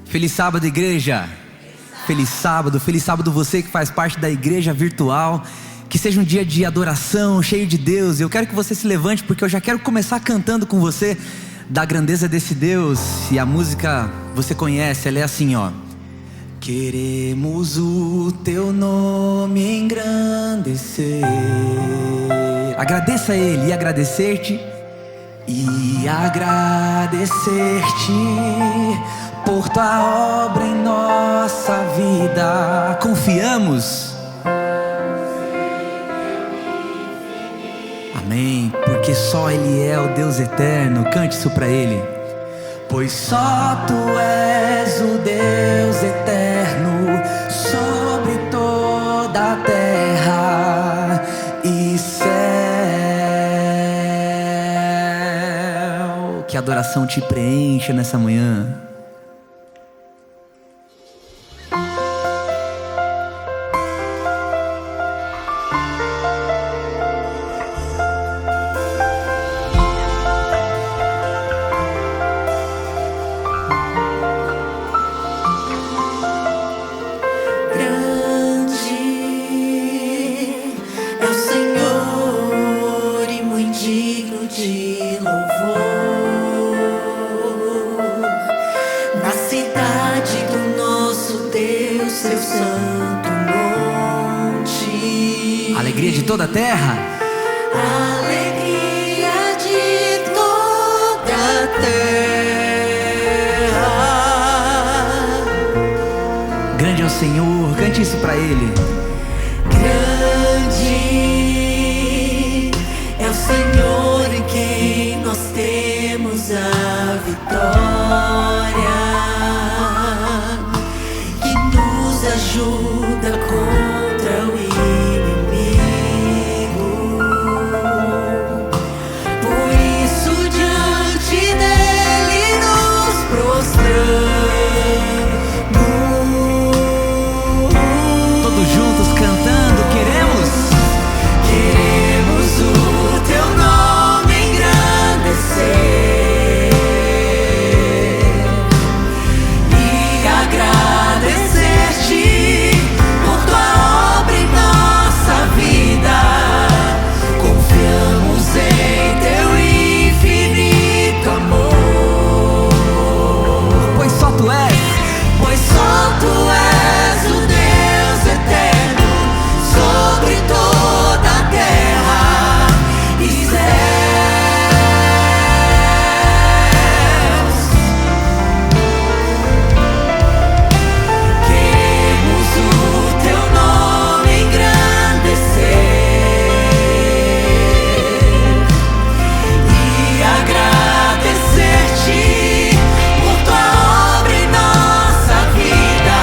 Feliz sábado, igreja. Feliz sábado você que faz parte da igreja virtual. Que seja um dia de adoração, cheio de Deus. Eu quero que você se levante, porque eu já quero começar cantando com você da grandeza desse Deus. E a música você conhece, ela é assim, ó: queremos o teu nome engrandecer. Agradeça a Ele e agradecer-te. E agradecer-te por tua obra em nossa vida. Confiamos. Amém. Porque só Ele é o Deus eterno. Cante isso pra Ele. Pois só Tu és o Deus eterno sobre toda a terra e céu. Que a adoração te preencha nessa manhã. Alegria de toda a terra. Alegria de toda a terra. Grande é o Senhor, cante isso pra Ele. Grande é o Senhor em quem nós temos a vitória, que nos ajuda contra o inimigo. Todos juntos cantando, queremos o teu nome engrandecer e agradecer-te por tua obra em nossa vida. Confiamos em teu infinito amor. Pois só Tu és o Deus eterno sobre toda a terra e céus. Queremos o teu nome engrandecer e agradecer-te por tua obra em nossa vida.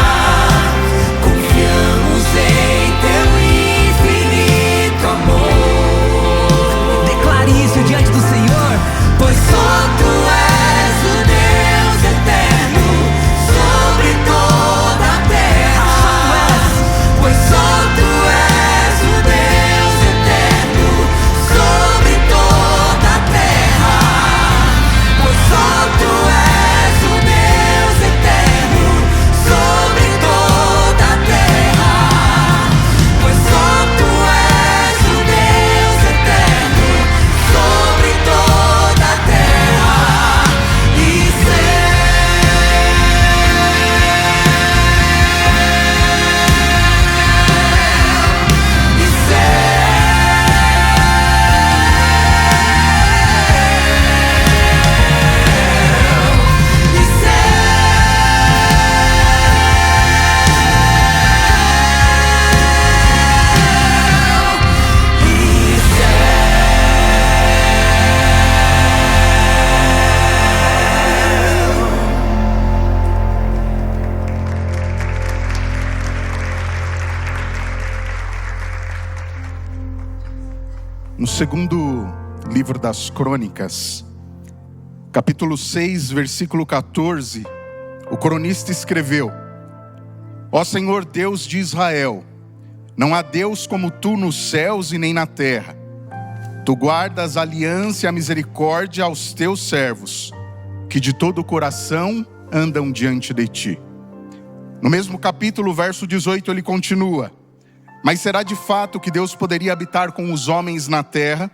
Confiamos em teu infinito amor. Declare isso diante do Senhor. Pois só Tu és o Deus eterno sobre toda a terra. Pois só Tu és o Deus eterno sobre toda a terra. Pois só Tu és o Deus eterno sobre toda a terra. Pois só Tu és o Deus eterno sobre toda a terra e No segundo livro das Crônicas, capítulo 6, versículo 14, o cronista escreveu: Ó Senhor Deus de Israel, não há Deus como Tu nos céus e nem na terra. Tu guardas a aliança e a misericórdia aos Teus servos, que de todo o coração andam diante de ti. No mesmo capítulo, verso 18, ele continua: mas será de fato que Deus poderia habitar com os homens na terra?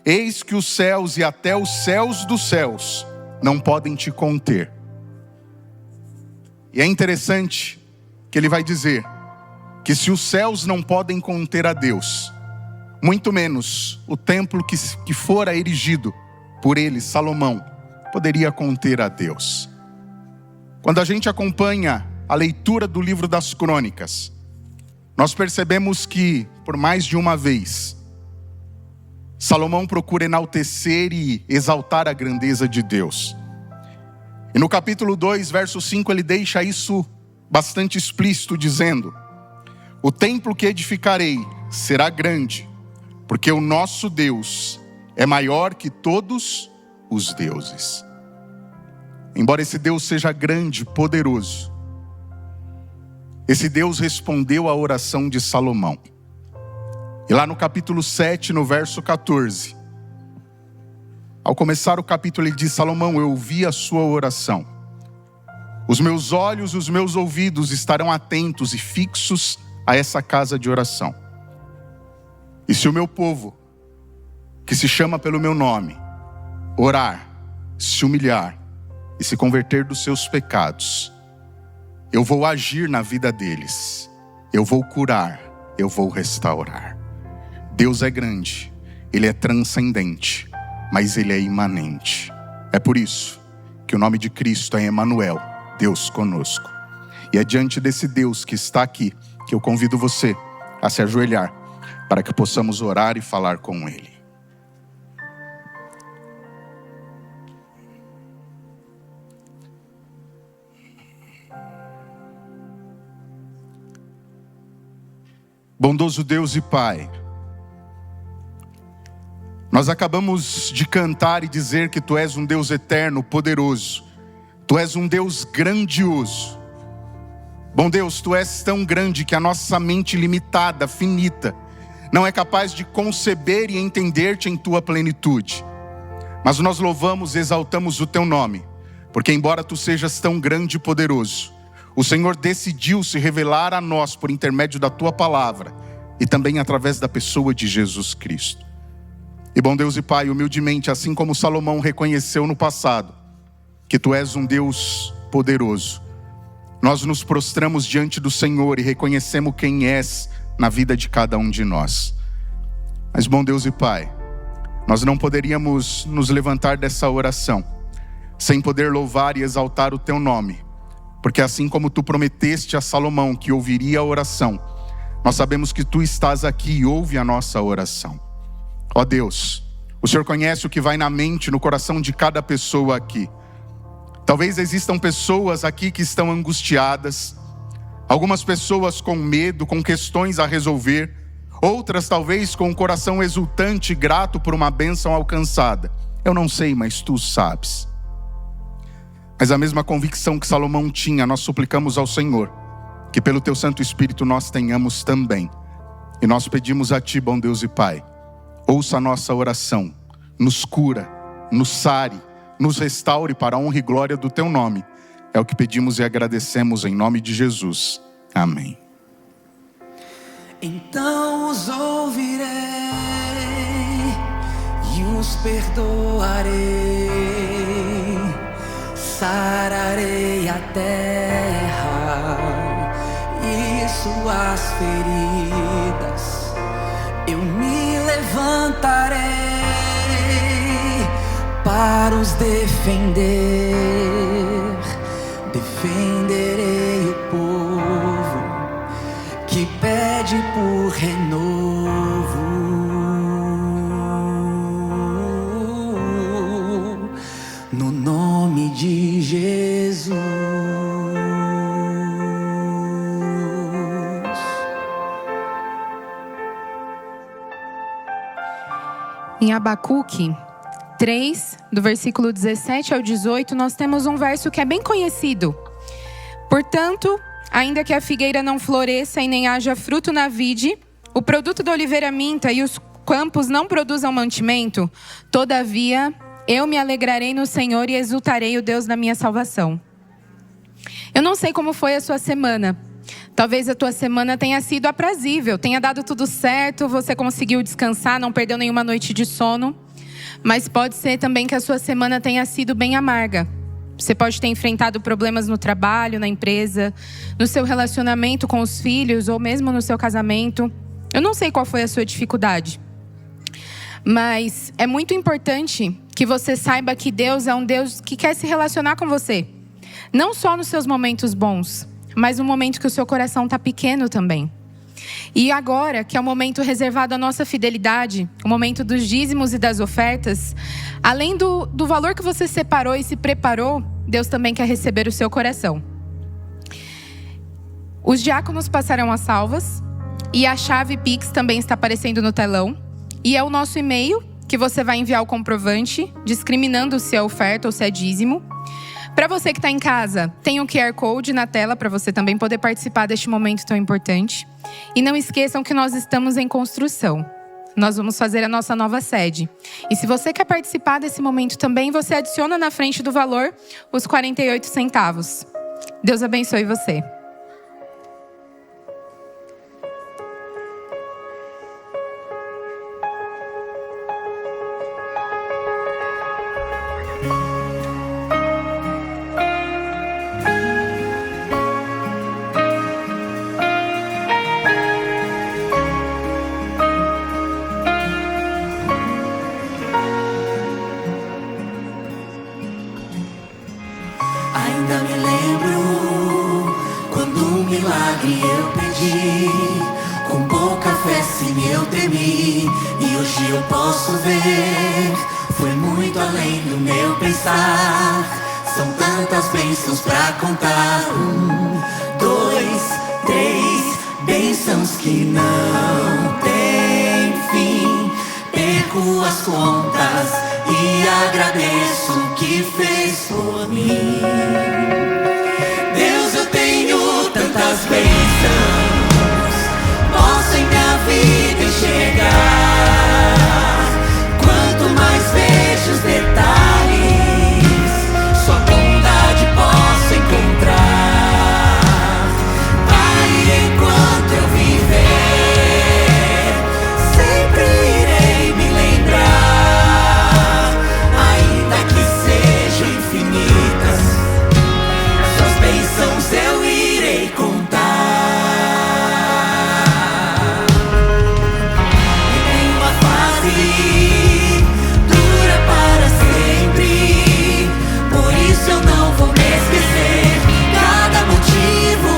Eis que os céus e até os céus dos céus não podem te conter. E é interessante que ele vai dizer que se os céus não podem conter a Deus, muito menos o templo que fora erigido por ele, Salomão, poderia conter a Deus. Quando a gente acompanha a leitura do livro das Crônicas, nós percebemos que, por mais de uma vez, Salomão procura enaltecer e exaltar a grandeza de Deus. E no capítulo 2, verso 5, ele deixa isso bastante explícito, dizendo: o templo que edificarei será grande, porque o nosso Deus é maior que todos os deuses. Embora esse Deus seja grande, poderoso, esse Deus respondeu à oração de Salomão. E lá no capítulo 7, no verso 14, ao começar o capítulo, ele diz: Salomão, eu ouvi a sua oração. Os meus olhos e os meus ouvidos estarão atentos e fixos a essa casa de oração. E se o meu povo, que se chama pelo meu nome, orar, se humilhar e se converter dos seus pecados, eu vou agir na vida deles, eu vou curar, eu vou restaurar. Deus é grande, Ele é transcendente, mas Ele é imanente. É por isso que o nome de Cristo é Emanuel, Deus conosco. E é diante desse Deus que está aqui que eu convido você a se ajoelhar, para que possamos orar e falar com Ele. Bondoso Deus e Pai, nós acabamos de cantar e dizer que Tu és um Deus eterno, poderoso. Tu és um Deus grandioso. Bom Deus, Tu és tão grande que a nossa mente limitada, finita, não é capaz de conceber e entender-Te em Tua plenitude. Mas nós louvamos e exaltamos o Teu nome, porque embora Tu sejas tão grande e poderoso, o Senhor decidiu se revelar a nós por intermédio da Tua palavra e também através da pessoa de Jesus Cristo. E bom Deus e Pai, humildemente, assim como Salomão reconheceu no passado que Tu és um Deus poderoso, nós nos prostramos diante do Senhor e reconhecemos quem és na vida de cada um de nós. Mas bom Deus e Pai, nós não poderíamos nos levantar dessa oração sem poder louvar e exaltar o Teu nome, porque assim como Tu prometeste a Salomão que ouviria a oração, nós sabemos que Tu estás aqui e ouve a nossa oração. Ó Deus, o Senhor conhece o que vai na mente, no coração de cada pessoa aqui. Talvez existam pessoas aqui que estão angustiadas, algumas pessoas com medo, com questões a resolver, outras talvez com o coração exultante e grato por uma bênção alcançada. Eu não sei, mas Tu sabes. Mas a mesma convicção que Salomão tinha, nós suplicamos ao Senhor, que pelo Teu Santo Espírito nós tenhamos também. E nós pedimos a Ti, bom Deus e Pai, ouça a nossa oração, nos cura, nos sare, nos restaure para a honra e glória do Teu nome. É o que pedimos e agradecemos em nome de Jesus. Amém. Então os ouvirei e os perdoarei, sararei a terra e suas feridas. Eu me levantarei para os defender, defenderei o povo que pede por renovo. No nome de Jesus. Em Abacuque 3, do versículo 17 ao 18, nós temos um verso que é bem conhecido. Portanto, ainda que a figueira não floresça e nem haja fruto na vide, o produto da oliveira minta e os campos não produzam mantimento, todavia eu me alegrarei no Senhor e exultarei o Deus da minha salvação. Eu não sei como foi a sua semana. Talvez a tua semana tenha sido aprazível, tenha dado tudo certo, você conseguiu descansar, não perdeu nenhuma noite de sono. Mas pode ser também que a sua semana tenha sido bem amarga. Você pode ter enfrentado problemas no trabalho, na empresa, no seu relacionamento com os filhos ou mesmo no seu casamento. Eu não sei qual foi a sua dificuldade. Mas é muito importante que você saiba que Deus é um Deus que quer se relacionar com você. Não só nos seus momentos bons, mas no momento que o seu coração está pequeno também. E agora, que é o momento reservado à nossa fidelidade, o momento dos dízimos e das ofertas, além do valor que você separou e se preparou, Deus também quer receber o seu coração. Os diáconos passarão as salvas e a chave Pix também está aparecendo no telão. E é o nosso e-mail que você vai enviar o comprovante, discriminando se é oferta ou se é dízimo. Para você que está em casa, tem um QR Code na tela para você também poder participar deste momento tão importante. E não esqueçam que nós estamos em construção. Nós vamos fazer a nossa nova sede. E se você quer participar desse momento também, você adiciona na frente do valor os 48 centavos. Deus abençoe você. Ainda me lembro quando um milagre eu pedi, com pouca fé sim eu temi, e hoje eu posso ver, foi muito além do meu pensar. São tantas bênçãos pra contar, 1, 2, 3, bênçãos que não tem fim. Perco as contas e agradeço o que fez por mim. Deus, eu tenho tantas bênçãos, posso em minha vida enxergar. Quanto mais vejo os detalhes, sua bondade posso encontrar. Pai, enquanto eu viver, sempre irei me lembrar. Ainda que sejam infinitas, suas bênçãos eu irei contar. Em uma fase dura para sempre, por isso eu não vou me esquecer. Cada motivo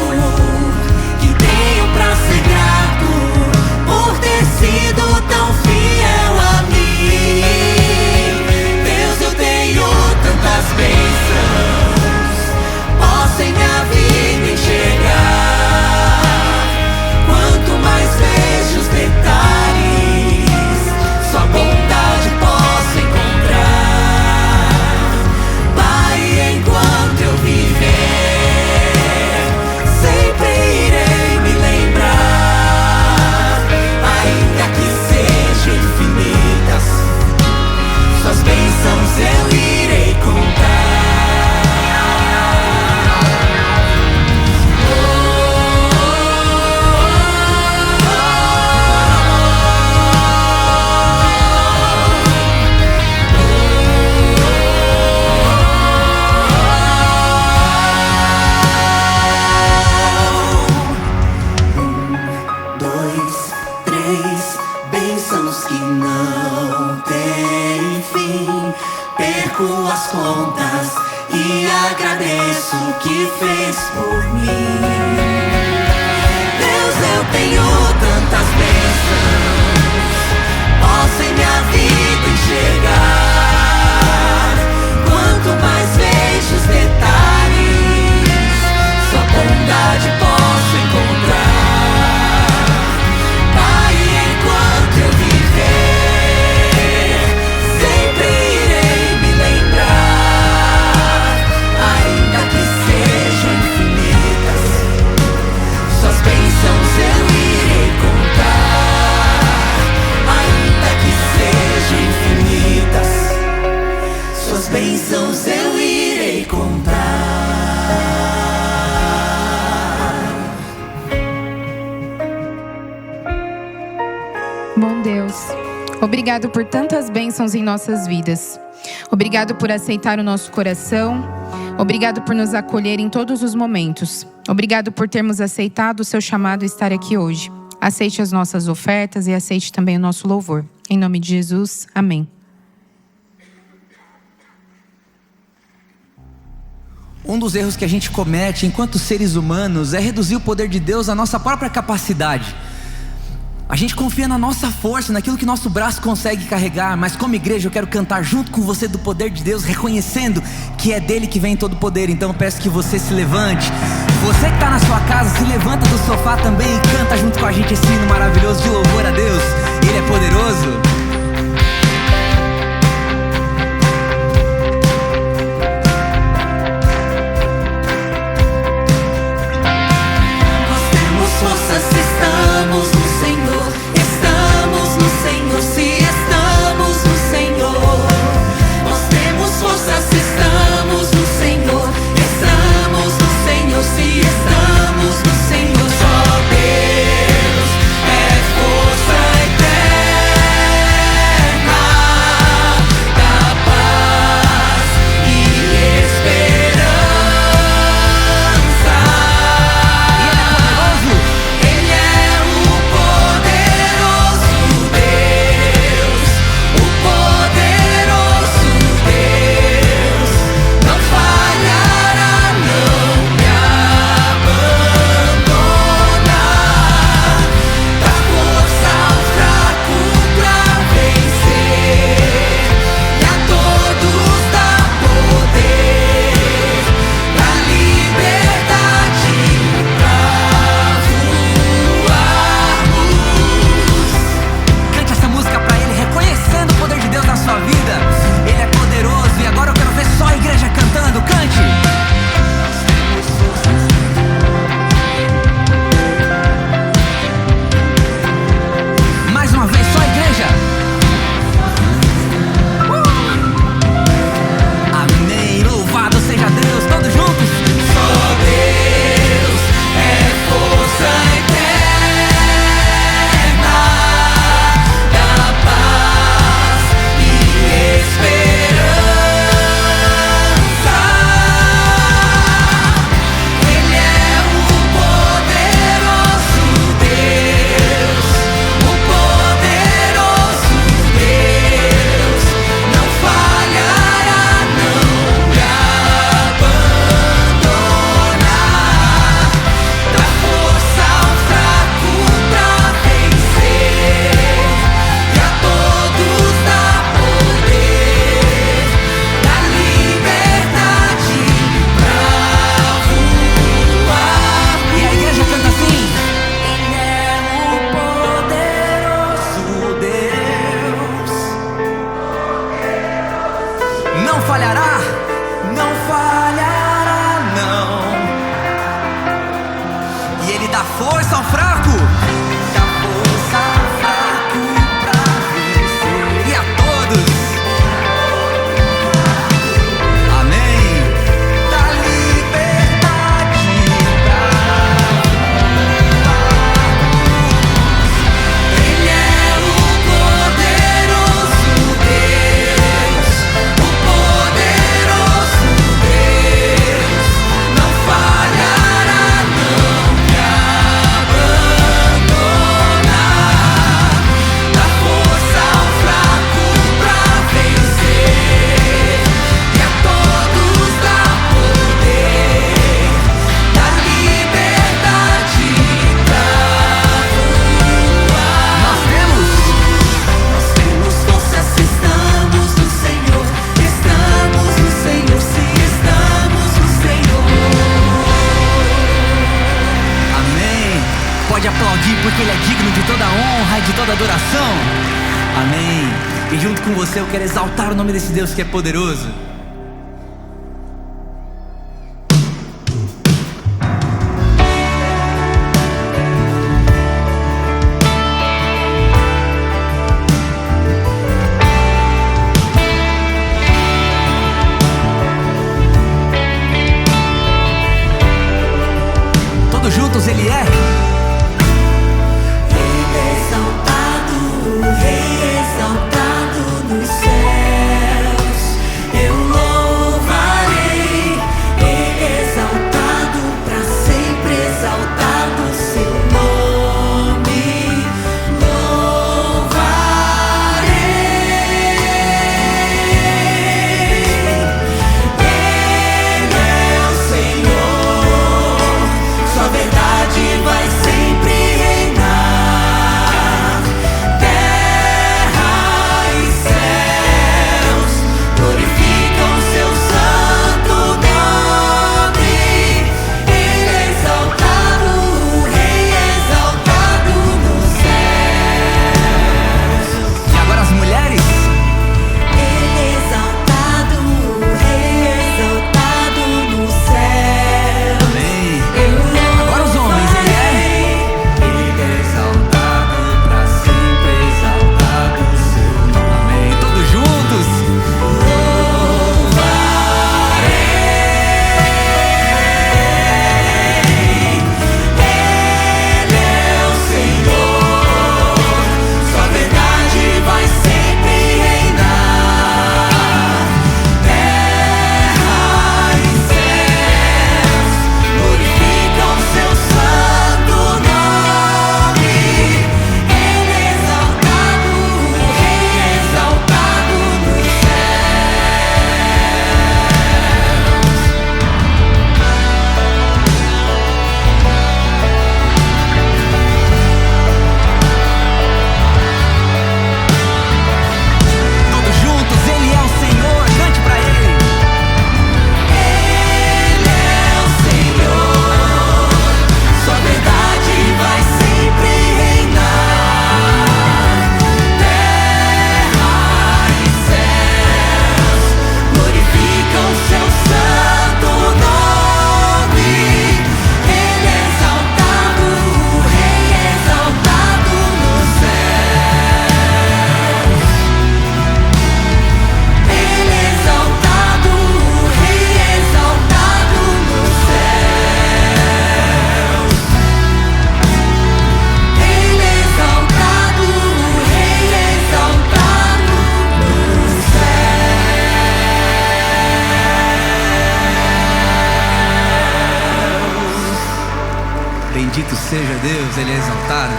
que tenho pra ser grato, por ter sido tão fiel a mim. Deus, eu tenho tantas bênçãos, posso em minha vida enxergar. Quanto mais vejo os detalhes, sua bondade posso encontrar. Pai, enquanto eu viver, sempre irei me lembrar. Ainda que sejam infinitas, suas bênçãos eu irei contar. Bênçãos que não têm fim. Perco as contas e agradeço o que fez por mim. Deus, eu tenho tantas bênçãos, posso em minha vida enxergar. Quanto mais vejo os detalhes, sua bondade posso encontrar. Pai, enquanto eu viver, sempre irei me lembrar. Ainda que sejam infinitas, suas bênçãos eu irei contar. Ainda que sejam infinitas, suas bênçãos eu irei contar. Obrigado por tantas bênçãos em nossas vidas. Obrigado por aceitar o nosso coração. Obrigado por nos acolher em todos os momentos. Obrigado por termos aceitado o seu chamado e estar aqui hoje. Aceite as nossas ofertas e aceite também o nosso louvor. Em nome de Jesus, amém. Um dos erros que a gente comete enquanto seres humanos é reduzir o poder de Deus à nossa própria capacidade. A gente confia na nossa força, naquilo que nosso braço consegue carregar. Mas como igreja eu quero cantar junto com você do poder de Deus, reconhecendo que é dele que vem todo o poder. Então eu peço que você se levante. Você que está na sua casa, se levanta do sofá também e canta junto com a gente esse hino maravilhoso de louvor a Deus. Ele é poderoso. Forças se estamos no Senhor, estamos no Senhor, se estamos no Senhor. Nós temos forças se estamos no Senhor, estamos no Senhor, se estamos no Senhor. Só Deus é força eterna, da paz e esperança. Porque Ele é digno de toda honra e de toda adoração. Amém. E junto com você eu quero exaltar o nome desse Deus que é poderoso. Todos juntos Ele é. Rei exaltado, Rei exaltado. Bendito seja Deus, Ele é exaltado.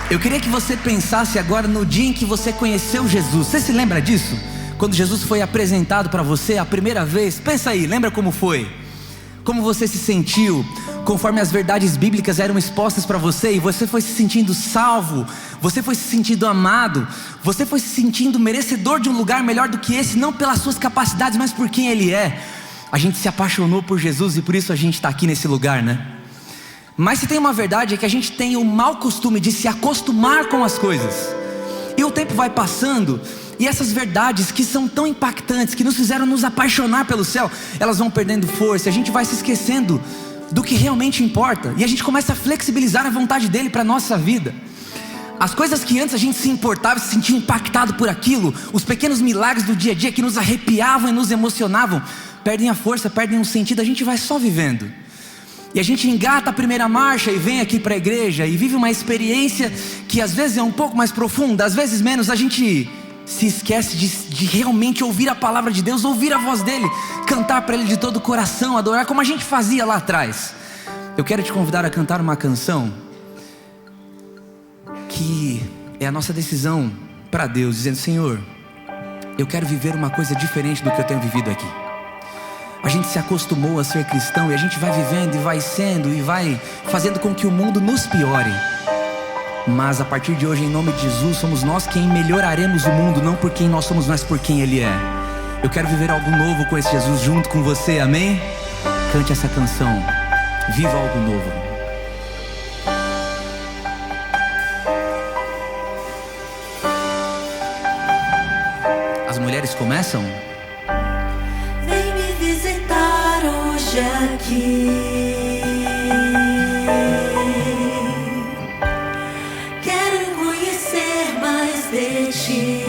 Eu queria que você pensasse agora no dia em que você conheceu Jesus. Você se lembra disso? Quando Jesus foi apresentado para você a primeira vez? Pensa aí, lembra como foi? Como você se sentiu conforme as verdades bíblicas eram expostas para você, e você foi se sentindo salvo, você foi se sentindo amado, você foi se sentindo merecedor de um lugar melhor do que esse, não pelas suas capacidades, mas por quem Ele é. A gente se apaixonou por Jesus e por isso a gente está aqui nesse lugar, né? Mas se tem uma verdade, é que a gente tem o mau costume de se acostumar com as coisas, e o tempo vai passando, e essas verdades que são tão impactantes, que nos fizeram nos apaixonar pelo céu, elas vão perdendo força, a gente vai se esquecendo do que realmente importa, e a gente começa a flexibilizar a vontade dele para a nossa vida. As coisas que antes a gente se importava, se sentia impactado por aquilo, os pequenos milagres do dia a dia que nos arrepiavam e nos emocionavam, perdem a força, perdem o sentido, a gente vai só vivendo. E a gente engata a primeira marcha e vem aqui para a igreja e vive uma experiência que às vezes é um pouco mais profunda, às vezes menos. A gente se esquece de realmente ouvir a palavra de Deus, ouvir a voz dele, cantar para ele de todo o coração, adorar como a gente fazia lá atrás. Eu quero te convidar a cantar uma canção que é a nossa decisão para Deus, dizendo: Senhor, eu quero viver uma coisa diferente do que eu tenho vivido aqui. A gente se acostumou a ser cristão e a gente vai vivendo e vai sendo e vai fazendo com que o mundo nos piore. Mas a partir de hoje, em nome de Jesus, somos nós quem melhoraremos o mundo, não por quem nós somos, mas por quem Ele é. Eu quero viver algo novo com esse Jesus junto com você, amém? Cante essa canção, viva algo novo. As mulheres começam? Vem me visitar hoje aqui. Quero conhecer mais de ti.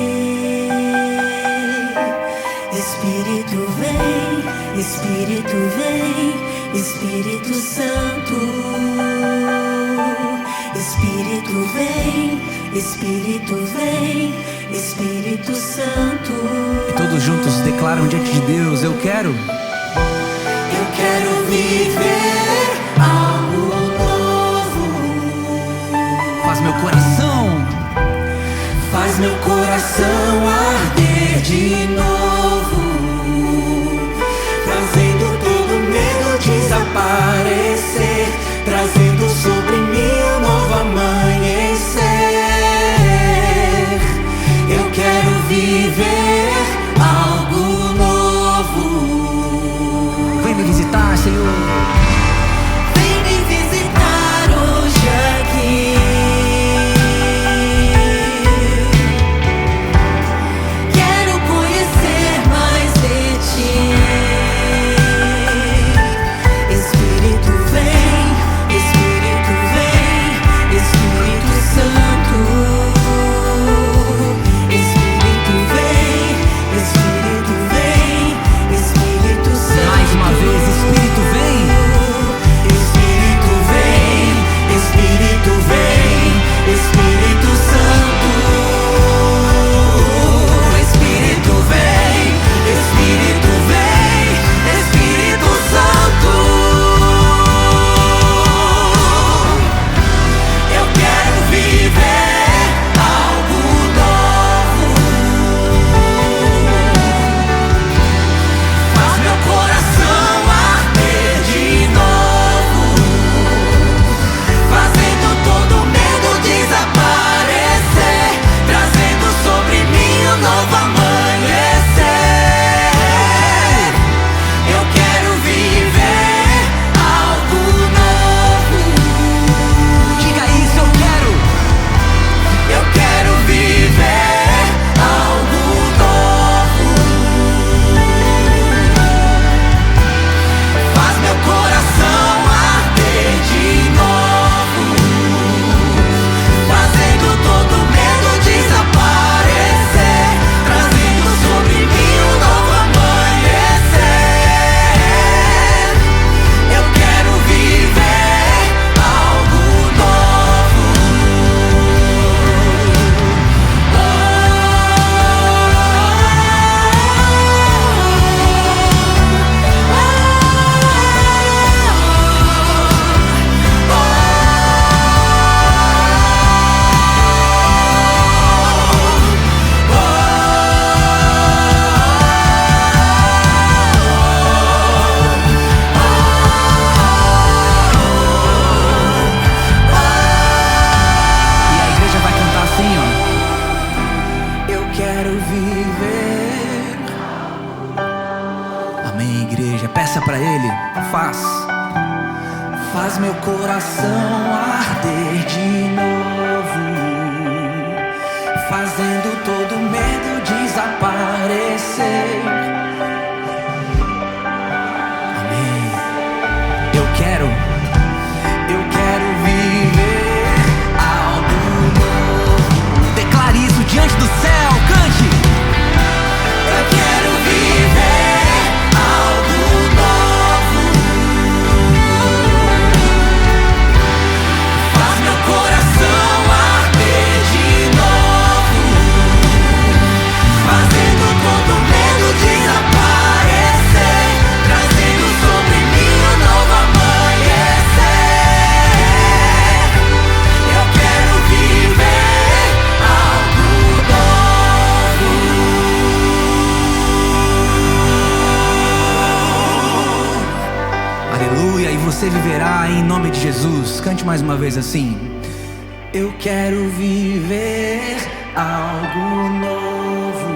Espírito vem, Espírito vem, Espírito Santo. Espírito vem, Espírito vem, Espírito Santo. E todos juntos declaram diante de Deus: eu quero viver algo novo. Faz meu coração arder de novo, trazendo todo medo desaparecer, trazendo sobre mim um novo amanhecer. Eu quero viver algo novo. Vem me visitar, Senhor. Vem me visitar hoje aqui. Quero conhecer mais de ti. Espírito vem, Amém, igreja. Peça para Ele. Faz meu coração arder de novo, fazendo todo medo desaparecer. Amém. Eu quero viver algo novo. Declare isso diante do céu, cante. Eu quero viver algo novo. Faz meu coração arder de novo, fazendo todo medo desaparecer, trazendo sobre mim um novo amanhecer. Eu quero viver algo novo. Aleluia, e você viverá em nome de Jesus. Cante mais uma vez assim. Eu quero viver algo novo.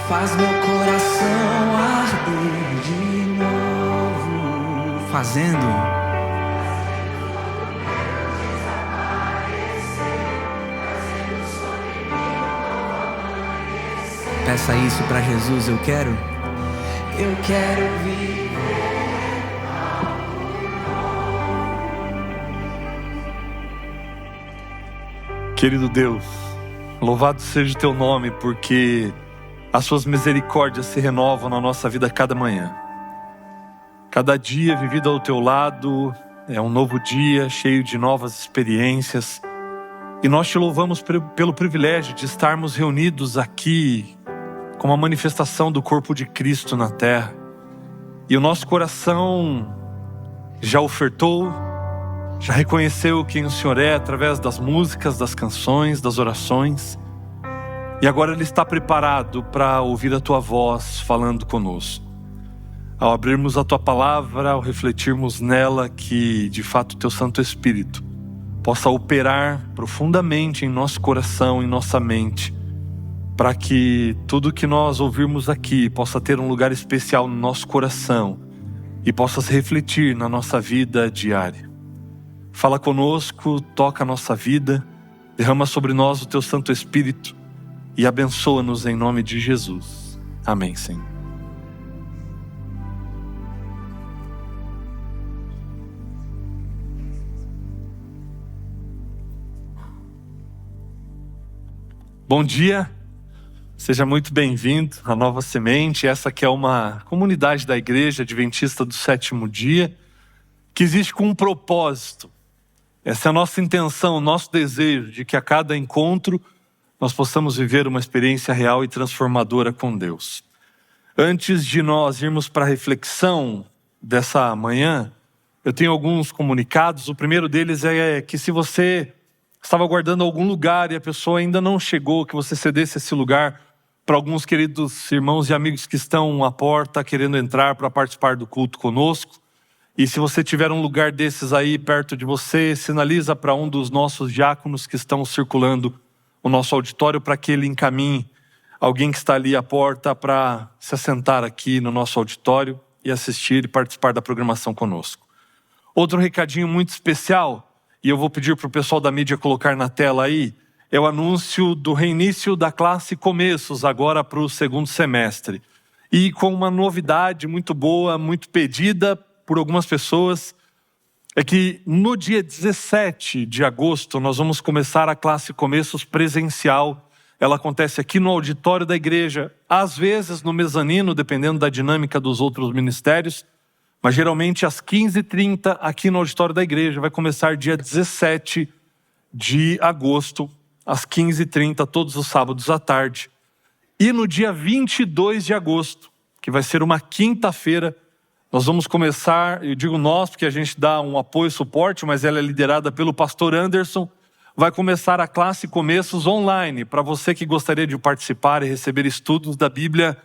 Faz meu coração arder de novo. Fazendo. Peça isso para Jesus. Eu quero viver. Querido Deus, louvado seja o Teu nome, porque as Suas misericórdias se renovam na nossa vida a cada manhã. Cada dia vivido ao Teu lado é um novo dia, cheio de novas experiências. E nós Te louvamos pelo privilégio de estarmos reunidos aqui como a manifestação do corpo de Cristo na terra. E o nosso coração já ofertou, já reconheceu quem o Senhor é através das músicas, das canções, das orações. E agora Ele está preparado para ouvir a Tua voz falando conosco. Ao abrirmos a Tua palavra, ao refletirmos nela, que de fato o Teu Santo Espírito possa operar profundamente em nosso coração, em nossa mente, para que tudo que nós ouvirmos aqui possa ter um lugar especial no nosso coração e possa se refletir na nossa vida diária. Fala conosco, toca a nossa vida, derrama sobre nós o Teu Santo Espírito e abençoa-nos em nome de Jesus. Amém, Senhor. Bom dia, seja muito bem-vindo à Nova Semente. Essa que é uma comunidade da Igreja Adventista do Sétimo Dia, que existe com um propósito. Essa é a nossa intenção, o nosso desejo de que a cada encontro nós possamos viver uma experiência real e transformadora com Deus. Antes de nós irmos para a reflexão dessa manhã, eu tenho alguns comunicados. O primeiro deles é que se você estava aguardando algum lugar e a pessoa ainda não chegou, que você cedesse esse lugar para alguns queridos irmãos e amigos que estão à porta querendo entrar para participar do culto conosco. E se você tiver um lugar desses aí perto de você, sinaliza para um dos nossos diáconos que estão circulando o nosso auditório para que ele encaminhe alguém que está ali à porta para se assentar aqui no nosso auditório e assistir e participar da programação conosco. Outro recadinho muito especial, e eu vou pedir para o pessoal da mídia colocar na tela aí, é o anúncio do reinício da classe Começos agora para o segundo semestre. E com uma novidade muito boa, muito pedida por algumas pessoas, é que no dia 17 de agosto nós vamos começar a classe Começos presencial. Ela acontece aqui no auditório da igreja, às vezes no mezanino, dependendo da dinâmica dos outros ministérios, mas geralmente às 15h30 aqui no auditório da igreja. Vai começar dia 17 de agosto, às 15h30, todos os sábados à tarde. E no dia 22 de agosto, que vai ser uma quinta-feira, nós vamos começar, eu digo nós, porque a gente dá um apoio e suporte, mas ela é liderada pelo pastor Anderson. Vai começar a classe Começos online, para você que gostaria de participar e receber estudos da Bíblia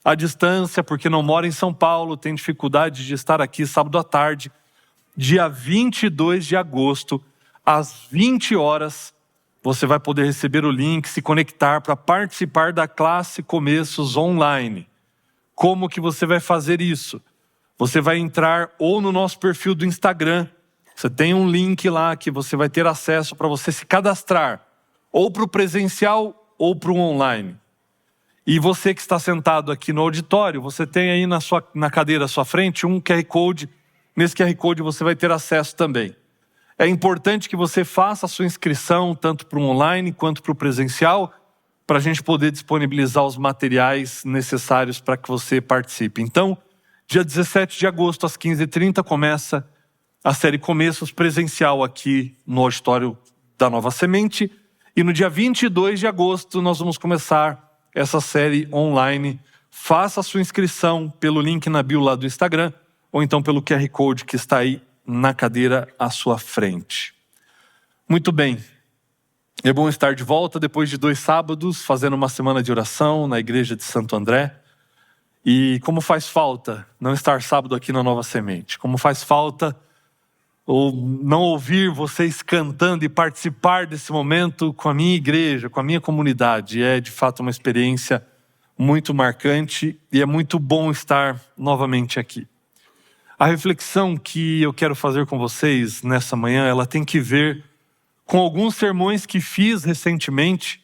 à distância, porque não mora em São Paulo, tem dificuldade de estar aqui sábado à tarde. Dia 22 de agosto, às 20 horas, você vai poder receber o link, se conectar para participar da classe Começos Online. Como que você vai fazer isso? Você vai entrar ou no nosso perfil do Instagram. Você tem um link lá que você vai ter acesso para você se cadastrar, ou para o presencial ou para o online. E você que está sentado aqui no auditório, você tem aí na cadeira à sua frente um QR Code. Nesse QR Code você vai ter acesso também. É importante que você faça a sua inscrição, tanto para o online quanto para o presencial, para a gente poder disponibilizar os materiais necessários para que você participe. Então, dia 17 de agosto, às 15h30, começa a série Começos presencial aqui no auditório da Nova Semente. E no dia 22 de agosto, nós vamos começar essa série online. Faça a sua inscrição pelo link na bio lá do Instagram, ou então pelo QR Code que está aí na cadeira à sua frente. Muito bem. É bom estar de volta depois de 2 sábados, fazendo uma semana de oração na igreja de Santo André. E como faz falta não estar sábado aqui na Nova Semente. Como faz falta ou não ouvir vocês cantando e participar desse momento com a minha igreja, com a minha comunidade. É de fato uma experiência muito marcante e é muito bom estar novamente aqui. A reflexão que eu quero fazer com vocês nessa manhã, ela tem que ver com alguns sermões que fiz recentemente,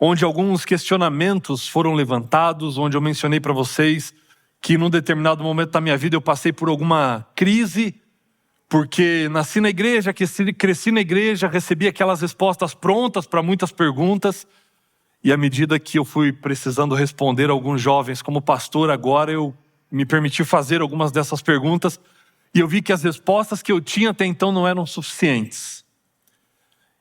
onde alguns questionamentos foram levantados, onde eu mencionei para vocês que num determinado momento da minha vida eu passei por alguma crise, porque nasci na igreja, cresci na igreja, recebi aquelas respostas prontas para muitas perguntas, e à medida que eu fui precisando responder a alguns jovens como pastor, agora eu me permiti fazer algumas dessas perguntas, e eu vi que as respostas que eu tinha até então não eram suficientes.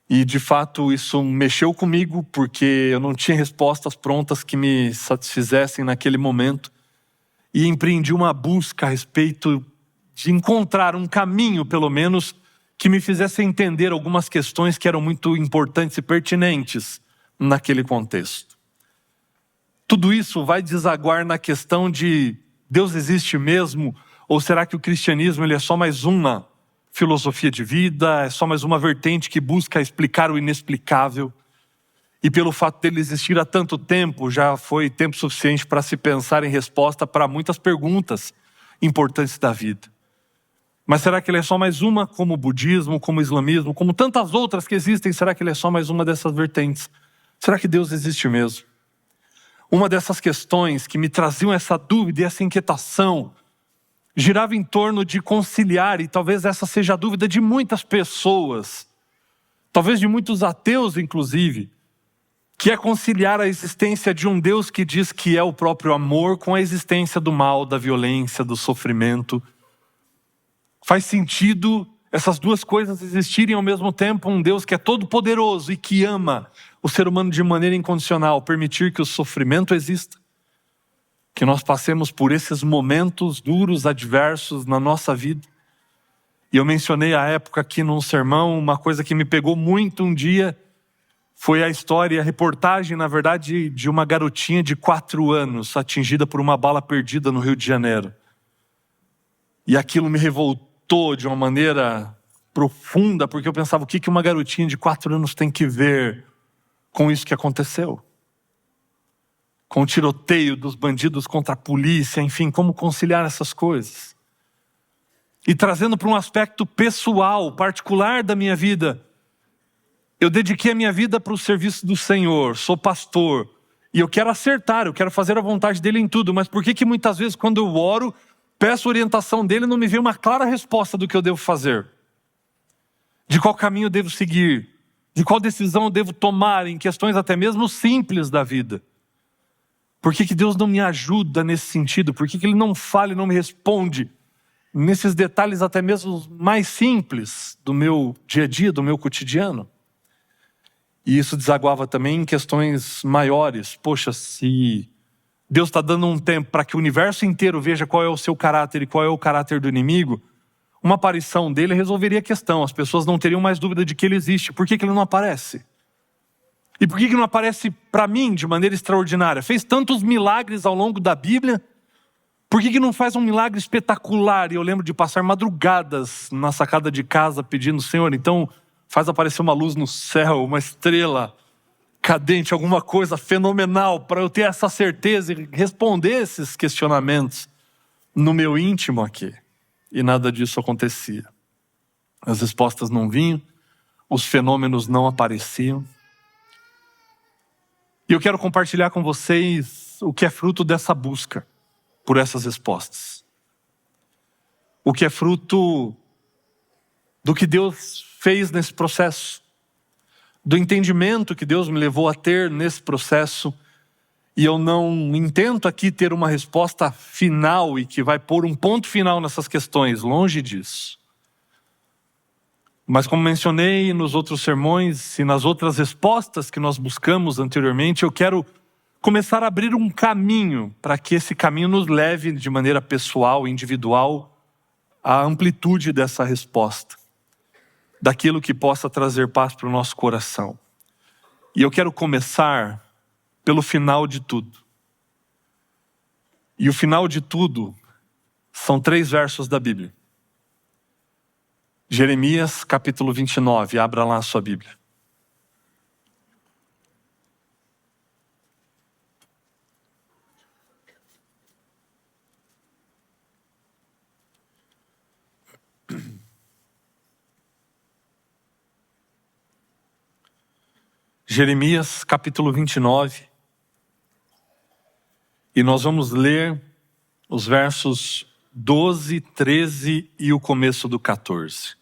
E de fato isso mexeu comigo, porque eu não tinha respostas prontas que me satisfizessem naquele momento, e empreendi uma busca a respeito de encontrar um caminho, pelo menos, que me fizesse entender algumas questões que eram muito importantes e pertinentes naquele contexto. Tudo isso vai desaguar na questão de Deus existe mesmo? Ou será que o cristianismo ele é só mais uma filosofia de vida? É só mais uma vertente que busca explicar o inexplicável? E pelo fato dele existir há tanto tempo, já foi tempo suficiente para se pensar em resposta para muitas perguntas importantes da vida. Mas será que ele é só mais uma, como o budismo, como o islamismo, como tantas outras que existem? Será que ele é só mais uma dessas vertentes? Será que Deus existe mesmo? Uma dessas questões que me traziam essa dúvida e essa inquietação girava em torno de conciliar, e talvez essa seja a dúvida de muitas pessoas, talvez de muitos ateus inclusive, que é conciliar a existência de um Deus que diz que é o próprio amor com a existência do mal, da violência, do sofrimento. Faz sentido essas duas coisas existirem ao mesmo tempo? Um Deus que é todo poderoso e que ama o ser humano de maneira incondicional, permitir que o sofrimento exista, que nós passemos por esses momentos duros, adversos na nossa vida. E eu mencionei à época aqui num sermão, uma coisa que me pegou muito um dia, foi a história, a reportagem, na verdade, de uma garotinha de 4 anos, atingida por uma bala perdida no Rio de Janeiro. E aquilo me revoltou de uma maneira profunda, porque eu pensava, o que uma garotinha de 4 anos tem que ver com isso que aconteceu? Com o tiroteio dos bandidos contra a polícia, enfim, como conciliar essas coisas? E trazendo para um aspecto pessoal, particular da minha vida, eu dediquei a minha vida para o serviço do Senhor, sou pastor, e eu quero acertar, eu quero fazer a vontade dele em tudo, mas por que muitas vezes quando eu oro, peço orientação dele, não me vem uma clara resposta do que eu devo fazer? De qual caminho eu devo seguir? De qual decisão eu devo tomar em questões até mesmo simples da vida? Por que Deus não me ajuda nesse sentido? Por que Ele não fala e não me responde nesses detalhes até mesmo mais simples do meu dia a dia, do meu cotidiano? E isso desaguava também em questões maiores. Poxa, se Deus está dando um tempo para que o universo inteiro veja qual é o seu caráter e qual é o caráter do inimigo, uma aparição dele resolveria a questão. As pessoas não teriam mais dúvida de que ele existe. Por que ele não aparece? E por que não aparece para mim de maneira extraordinária? Fez tantos milagres ao longo da Bíblia, por que não faz um milagre espetacular? E eu lembro de passar madrugadas na sacada de casa pedindo, Senhor, então faz aparecer uma luz no céu, uma estrela cadente, alguma coisa fenomenal, para eu ter essa certeza e responder esses questionamentos no meu íntimo aqui. E nada disso acontecia. As respostas não vinham, os fenômenos não apareciam. E eu quero compartilhar com vocês o que é fruto dessa busca por essas respostas. O que é fruto do que Deus fez nesse processo, do entendimento que Deus me levou a ter nesse processo. E eu não intento aqui ter uma resposta final e que vai pôr um ponto final nessas questões, longe disso. Mas como mencionei nos outros sermões e nas outras respostas que nós buscamos anteriormente, eu quero começar a abrir um caminho para que esse caminho nos leve de maneira pessoal, individual, à amplitude dessa resposta, daquilo que possa trazer paz para o nosso coração. E eu quero começar pelo final de tudo. E o final de tudo são 3 versos da Bíblia. Jeremias capítulo 29, abra lá a sua Bíblia. Jeremias capítulo 29. E nós vamos ler os versos 12, 13 e o começo do 14.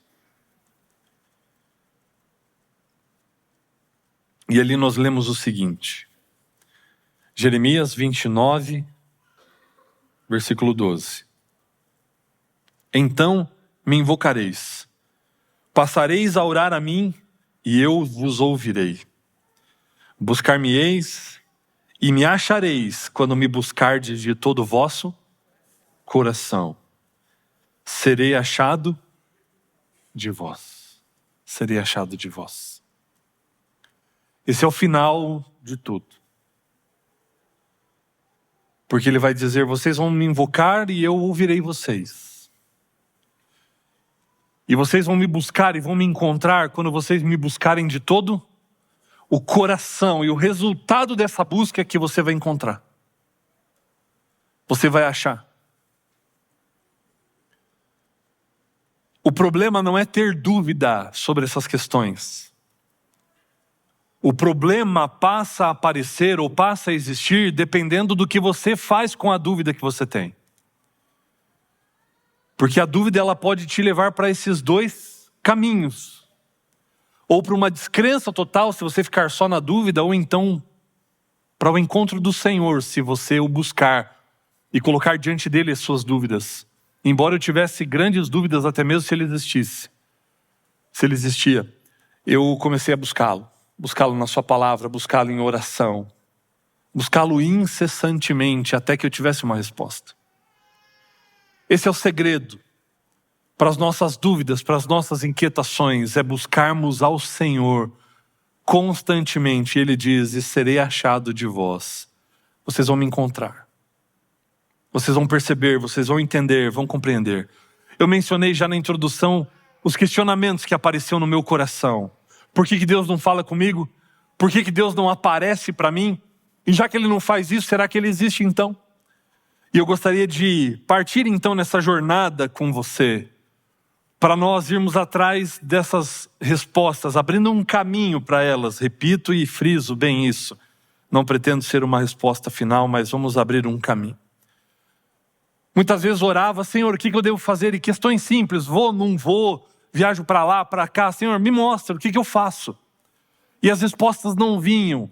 E ali nós lemos o seguinte. Jeremias 29, versículo 12. Então me invocareis, passareis a orar a mim e eu vos ouvirei. Buscar-me-eis e me achareis quando me buscardes de todo o vosso coração. Serei achado de vós. Serei achado de vós. Esse é o final de tudo. Porque ele vai dizer, vocês vão me invocar e eu ouvirei vocês. E vocês vão me buscar e vão me encontrar quando vocês me buscarem de todo o coração. E o resultado dessa busca é que você vai encontrar. Você vai achar. O problema não é ter dúvida sobre essas questões. O problema passa a aparecer ou passa a existir dependendo do que você faz com a dúvida que você tem. Porque a dúvida ela pode te levar para esses 2 caminhos. Ou para uma descrença total se você ficar só na dúvida, ou então para o encontro do Senhor se você o buscar e colocar diante dele as suas dúvidas. Embora eu tivesse grandes dúvidas até mesmo se ele existisse. Se ele existia, eu comecei a buscá-lo. Buscá-lo na sua palavra, buscá-lo em oração. Buscá-lo incessantemente até que eu tivesse uma resposta. Esse é o segredo para as nossas dúvidas, para as nossas inquietações, é buscarmos ao Senhor constantemente. Ele diz, e serei achado de vós. Vocês vão me encontrar. Vocês vão perceber, vocês vão entender, vão compreender. Eu mencionei já na introdução os questionamentos que apareciam no meu coração. Por que Deus não fala comigo? Por que Deus não aparece para mim? E já que Ele não faz isso, será que Ele existe então? E eu gostaria de partir então nessa jornada com você, para nós irmos atrás dessas respostas, abrindo um caminho para elas. Repito e friso bem isso. Não pretendo ser uma resposta final, mas vamos abrir um caminho. Muitas vezes orava, Senhor, o que eu devo fazer? E questões simples, vou, não vou, viajo para lá, para cá. Senhor, me mostra, o que eu faço? E as respostas não vinham.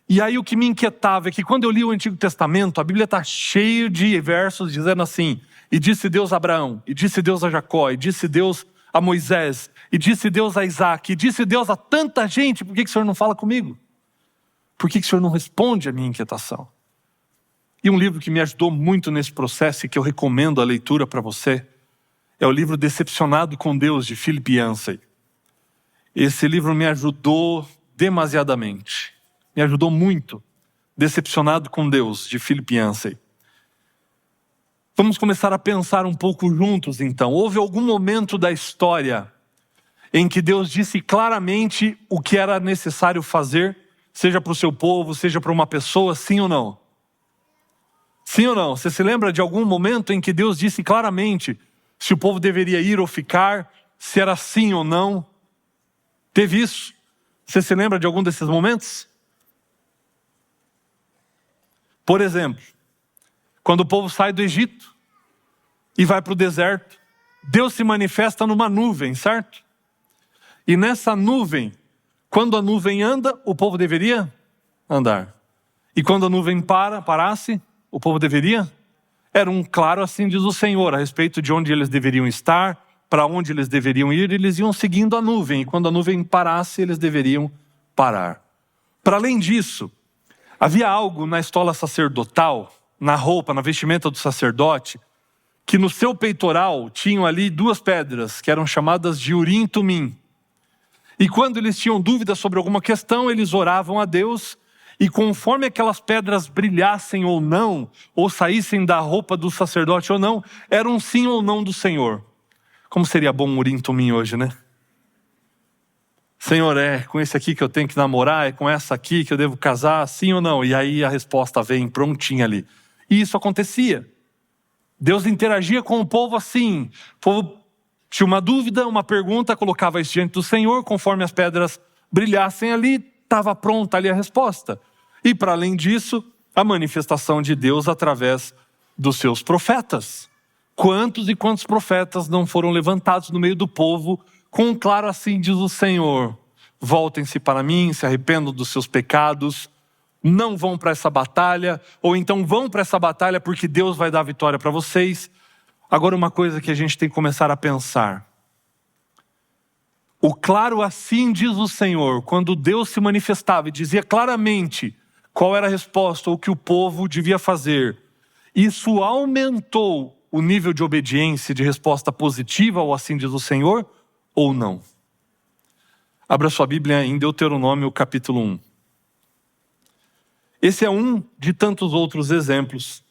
E aí o que me inquietava é que quando eu li o Antigo Testamento, a Bíblia está cheia de versos dizendo assim, e disse Deus a Abraão, e disse Deus a Jacó, e disse Deus a Moisés, e disse Deus a Isaac, e disse Deus a tanta gente, por que o Senhor não fala comigo? Por que o Senhor não responde à minha inquietação? E um livro que me ajudou muito nesse processo e que eu recomendo a leitura para você, é o livro Decepcionado com Deus, de Philip Yancey. Esse livro me ajudou demasiadamente. Me ajudou muito. Decepcionado com Deus, de Philip Yancey. Vamos começar a pensar um pouco juntos então. Houve algum momento da história em que Deus disse claramente o que era necessário fazer, seja para o seu povo, seja para uma pessoa, sim ou não? Sim ou não? Você se lembra de algum momento em que Deus disse claramente se o povo deveria ir ou ficar, se era sim ou não? Teve isso? Você se lembra de algum desses momentos? Por exemplo, quando o povo sai do Egito e vai para o deserto, Deus se manifesta numa nuvem, certo? E nessa nuvem, quando a nuvem anda, o povo deveria andar. E quando a nuvem parasse, o povo deveria? Era um claro assim diz o Senhor, a respeito de onde eles deveriam estar, para onde eles deveriam ir, eles iam seguindo a nuvem. E quando a nuvem parasse, eles deveriam parar. Para além disso, havia algo na estola sacerdotal, na roupa, na vestimenta do sacerdote, que no seu peitoral tinham ali 2 pedras, que eram chamadas de Urim e Tumim. E quando eles tinham dúvidas sobre alguma questão, eles oravam a Deus, e conforme aquelas pedras brilhassem ou não, ou saíssem da roupa do sacerdote ou não, era um sim ou não do Senhor. Como seria bom um Urim e Tumim hoje, né? Senhor, é com esse aqui que eu tenho que namorar, é com essa aqui que eu devo casar, sim ou não? E aí a resposta vem prontinha ali. E isso acontecia. Deus interagia com o povo assim. O povo tinha uma dúvida, uma pergunta, colocava isso diante do Senhor, conforme as pedras brilhassem ali, estava pronta ali a resposta. E para além disso, a manifestação de Deus através dos seus profetas. Quantos e quantos profetas não foram levantados no meio do povo, com um claro assim diz o Senhor: voltem-se para mim, se arrependam dos seus pecados, não vão para essa batalha, ou então vão para essa batalha porque Deus vai dar a vitória para vocês. Agora uma coisa que a gente tem que começar a pensar. O claro assim diz o Senhor, quando Deus se manifestava e dizia claramente qual era a resposta ou o que o povo devia fazer, isso aumentou o nível de obediência, de resposta positiva ao assim diz o Senhor, ou não? Abra sua Bíblia em Deuteronômio capítulo 1. Esse é um de tantos outros exemplos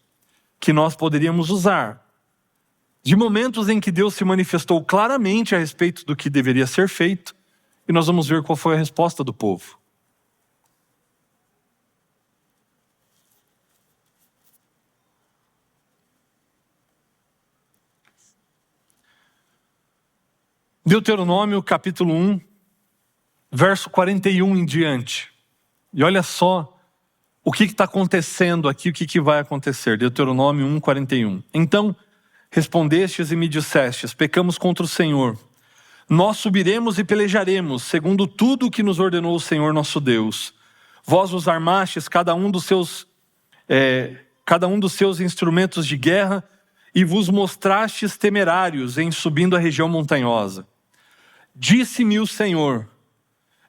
que nós poderíamos usar, de momentos em que Deus se manifestou claramente a respeito do que deveria ser feito, e nós vamos ver qual foi a resposta do povo. Deuteronômio capítulo 1, verso 41 em diante. E olha só o que está acontecendo aqui, o que vai acontecer. Deuteronômio 1, 41. Então respondestes e me dissestes: pecamos contra o Senhor. Nós subiremos e pelejaremos, segundo tudo o que nos ordenou o Senhor nosso Deus. Vós os armastes, cada um dos seus instrumentos de guerra, e vos mostrastes temerários em subindo a região montanhosa. Disse-me o Senhor: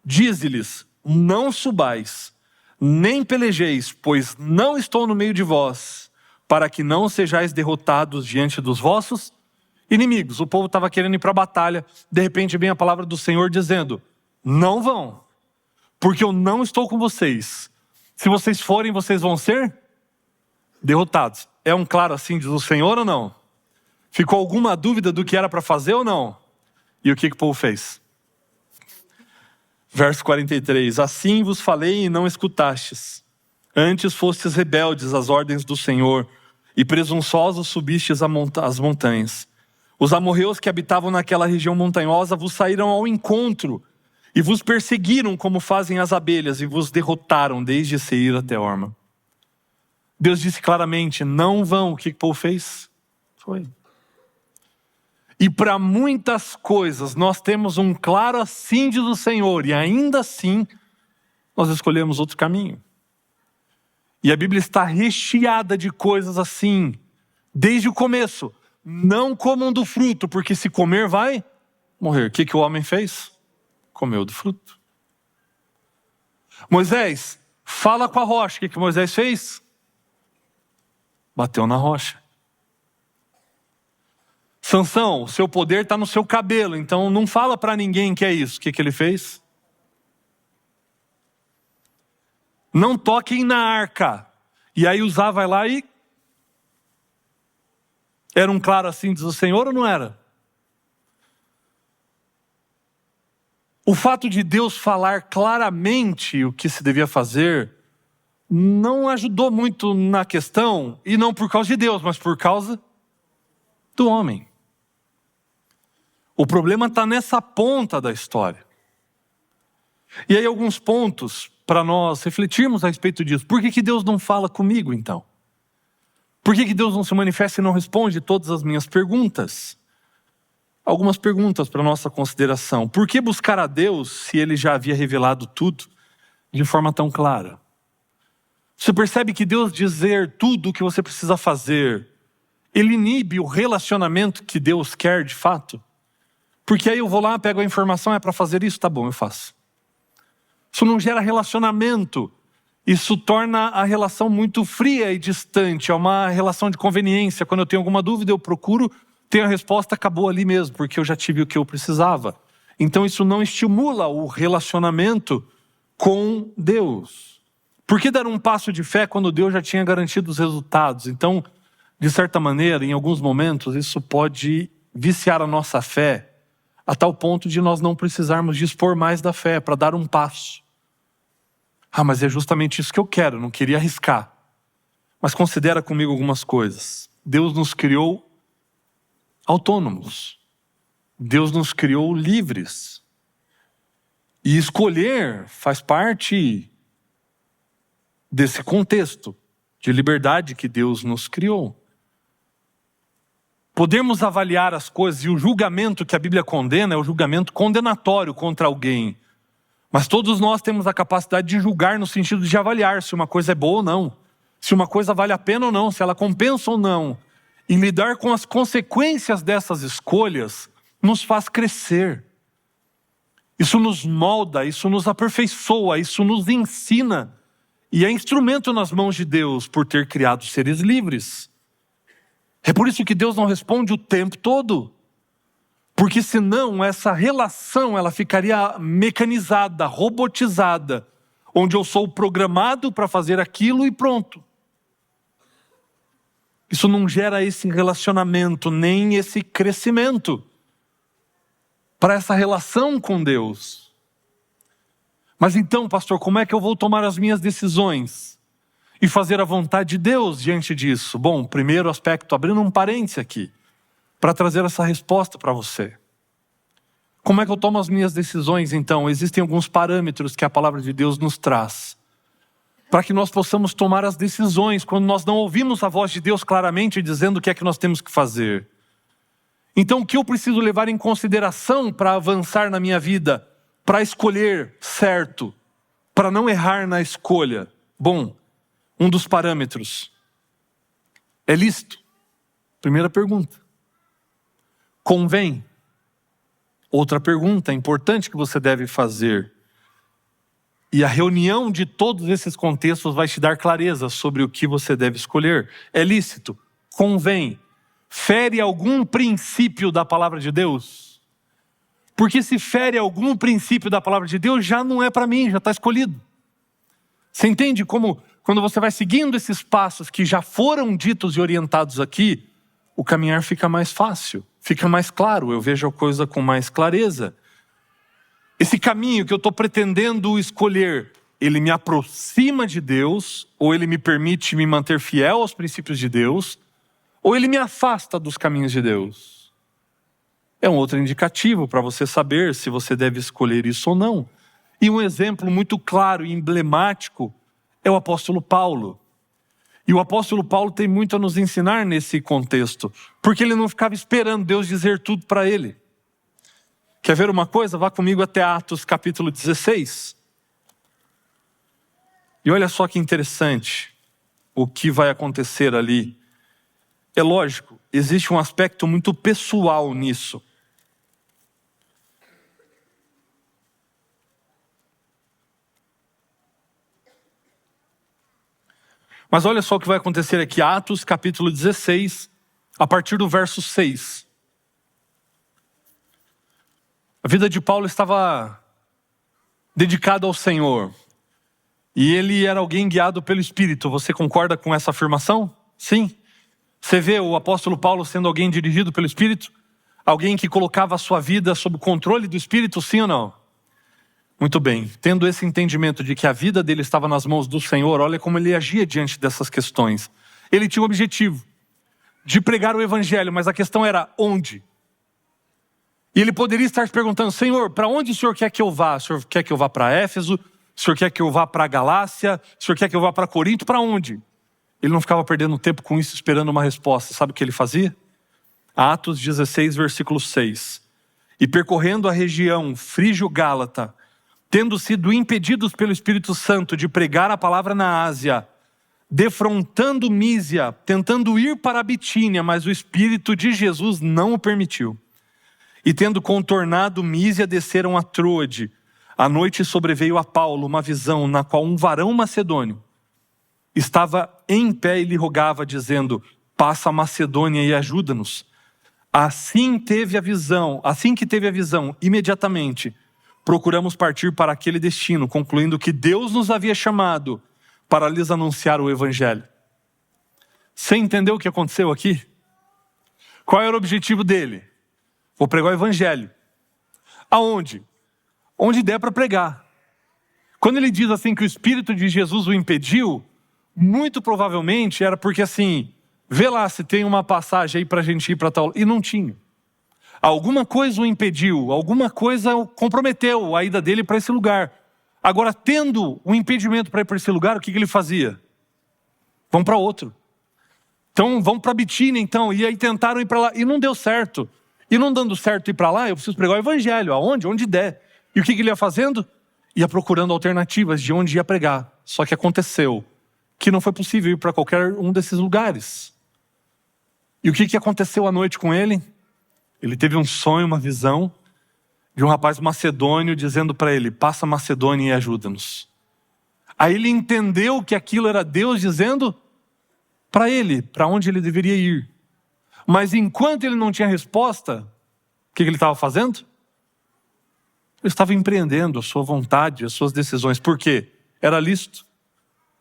dize-lhes, não subais, nem pelejeis, pois não estou no meio de vós, para que não sejais derrotados diante dos vossos inimigos. O povo estava querendo ir para a batalha, de repente vem a palavra do Senhor dizendo: não vão, porque eu não estou com vocês. Se vocês forem, vocês vão ser derrotados. É um claro assim diz o Senhor ou não? Ficou alguma dúvida do que era para fazer ou não? E o que o povo fez? Verso 43. Assim vos falei e não escutastes. Antes fostes rebeldes às ordens do Senhor, e presunçosos subistes as montanhas. Os amorreus que habitavam naquela região montanhosa vos saíram ao encontro, e vos perseguiram como fazem as abelhas, e vos derrotaram desde Seir até Horma. Deus disse claramente: não vão. O que o povo fez? Foi. E para muitas coisas nós temos um claro assim diz o Senhor, e ainda assim nós escolhemos outro caminho. E a Bíblia está recheada de coisas assim, desde o começo. Não comam do fruto, porque se comer vai morrer. O que o homem fez? Comeu do fruto. Moisés, fala com a rocha. O que Moisés fez? Bateu na rocha. Sansão, o seu poder está no seu cabelo, então não fala para ninguém que é isso. O que ele fez? Não toquem na arca. E aí Uzá vai lá e... Era um claro assim diz o Senhor ou não era? O fato de Deus falar claramente o que se devia fazer não ajudou muito na questão, e não por causa de Deus, mas por causa do homem. O problema está nessa ponta da história. E aí alguns pontos para nós refletirmos a respeito disso. Por que Deus não fala comigo então? Por que Deus não se manifesta e não responde todas as minhas perguntas? Algumas perguntas para nossa consideração. Por que buscar a Deus se Ele já havia revelado tudo de forma tão clara? Você percebe que Deus dizer tudo o que você precisa fazer, Ele inibe o relacionamento que Deus quer de fato? Porque aí eu vou lá, pego a informação, é para fazer isso, tá bom, eu faço. Isso não gera relacionamento. Isso torna a relação muito fria e distante. É uma relação de conveniência. Quando eu tenho alguma dúvida, eu procuro, tenho a resposta, acabou ali mesmo, porque eu já tive o que eu precisava. Então isso não estimula o relacionamento com Deus. Por que dar um passo de fé quando Deus já tinha garantido os resultados? Então, de certa maneira, em alguns momentos, isso pode viciar a nossa fé a tal ponto de nós não precisarmos dispor mais da fé para dar um passo. Mas é justamente isso que eu quero, não queria arriscar. Mas considera comigo algumas coisas. Deus nos criou autônomos. Deus nos criou livres. E escolher faz parte desse contexto de liberdade que Deus nos criou. Podemos avaliar as coisas, e o julgamento que a Bíblia condena é o julgamento condenatório contra alguém. Mas todos nós temos a capacidade de julgar no sentido de avaliar se uma coisa é boa ou não, se uma coisa vale a pena ou não, se ela compensa ou não. E lidar com as consequências dessas escolhas nos faz crescer. Isso nos molda, isso nos aperfeiçoa, isso nos ensina. E é instrumento nas mãos de Deus por ter criado seres livres. É por isso que Deus não responde o tempo todo. Porque senão essa relação ela ficaria mecanizada, robotizada, onde eu sou programado para fazer aquilo e pronto. Isso não gera esse relacionamento, nem esse crescimento para essa relação com Deus. Mas então, pastor, como é que eu vou tomar as minhas decisões e fazer a vontade de Deus diante disso? Bom, primeiro aspecto, abrindo um parênteses aqui, para trazer essa resposta para você. Como é que eu tomo as minhas decisões então? Existem alguns parâmetros que a palavra de Deus nos traz, para que nós possamos tomar as decisões quando nós não ouvimos a voz de Deus claramente dizendo o que é que nós temos que fazer. Então o que eu preciso levar em consideração para avançar na minha vida, para escolher certo, para não errar na escolha? Bom, um dos parâmetros é lícito. Primeira pergunta. Convém? Outra pergunta importante que você deve fazer. E a reunião de todos esses contextos vai te dar clareza sobre o que você deve escolher. É lícito? Convém? Fere algum princípio da palavra de Deus? Porque se fere algum princípio da palavra de Deus, já não é para mim, já está escolhido. Você entende como, quando você vai seguindo esses passos que já foram ditos e orientados aqui, o caminhar fica mais fácil, fica mais claro, eu vejo a coisa com mais clareza. Esse caminho que eu estou pretendendo escolher, ele me aproxima de Deus, ou ele me permite me manter fiel aos princípios de Deus, ou ele me afasta dos caminhos de Deus. É um outro indicativo para você saber se você deve escolher isso ou não. E um exemplo muito claro e emblemático é o apóstolo Paulo. E o apóstolo Paulo tem muito a nos ensinar nesse contexto, porque ele não ficava esperando Deus dizer tudo para ele. Quer ver uma coisa? Vá comigo até Atos capítulo 16. E olha só que interessante o que vai acontecer ali. É lógico, existe um aspecto muito pessoal nisso. Mas olha só o que vai acontecer aqui, Atos capítulo 16, a partir do verso 6. A vida de Paulo estava dedicada ao Senhor. E ele era alguém guiado pelo Espírito. Você concorda com essa afirmação? Sim. Você vê o apóstolo Paulo sendo alguém dirigido pelo Espírito? Alguém que colocava a sua vida sob o controle do Espírito, sim ou não? Muito bem, tendo esse entendimento de que a vida dele estava nas mãos do Senhor, olha como ele agia diante dessas questões. Ele tinha o objetivo de pregar o evangelho, mas a questão era onde? E ele poderia estar se perguntando: Senhor, para onde o Senhor quer que eu vá? O Senhor quer que eu vá para Éfeso? O Senhor quer que eu vá para a Galácia? O Senhor quer que eu vá para Corinto? Para onde? Ele não ficava perdendo tempo com isso, esperando uma resposta. Sabe o que ele fazia? Atos 16, versículo 6. E percorrendo a região frígio-gálata, tendo sido impedidos pelo Espírito Santo de pregar a palavra na Ásia, defrontando Mísia, tentando ir para a Bitínia, mas o Espírito de Jesus não o permitiu. E tendo contornado Mísia, desceram a Troade. À noite sobreveio a Paulo uma visão na qual um varão macedônio estava em pé e lhe rogava, dizendo: passa a Macedônia e ajuda-nos. Assim que teve a visão, imediatamente procuramos partir para aquele destino, concluindo que Deus nos havia chamado para lhes anunciar o evangelho. Você entendeu o que aconteceu aqui? Qual era o objetivo dele? Vou pregar o evangelho. Aonde? Onde der para pregar. Quando ele diz assim que o Espírito de Jesus o impediu, muito provavelmente era porque assim, vê lá se tem uma passagem aí para a gente ir para tal... E não tinha. Alguma coisa o impediu, alguma coisa comprometeu a ida dele para esse lugar. Agora, tendo um impedimento para ir para esse lugar, o que ele fazia? Vamos para outro. Então, vamos para Bitínia, então. E aí tentaram ir para lá, e não deu certo. E não dando certo ir para lá, eu preciso pregar o evangelho, aonde? Onde der. E o que ele ia fazendo? Ia procurando alternativas de onde ia pregar. Só que aconteceu que não foi possível ir para qualquer um desses lugares. E o que aconteceu à noite com ele? Ele teve um sonho, uma visão de um rapaz macedônio dizendo para ele: passa a Macedônia e ajuda-nos. Aí ele entendeu que aquilo era Deus dizendo para ele, para onde ele deveria ir. Mas enquanto ele não tinha resposta, o que ele estava fazendo? Ele estava empreendendo a sua vontade, as suas decisões. Por quê? Era lícito,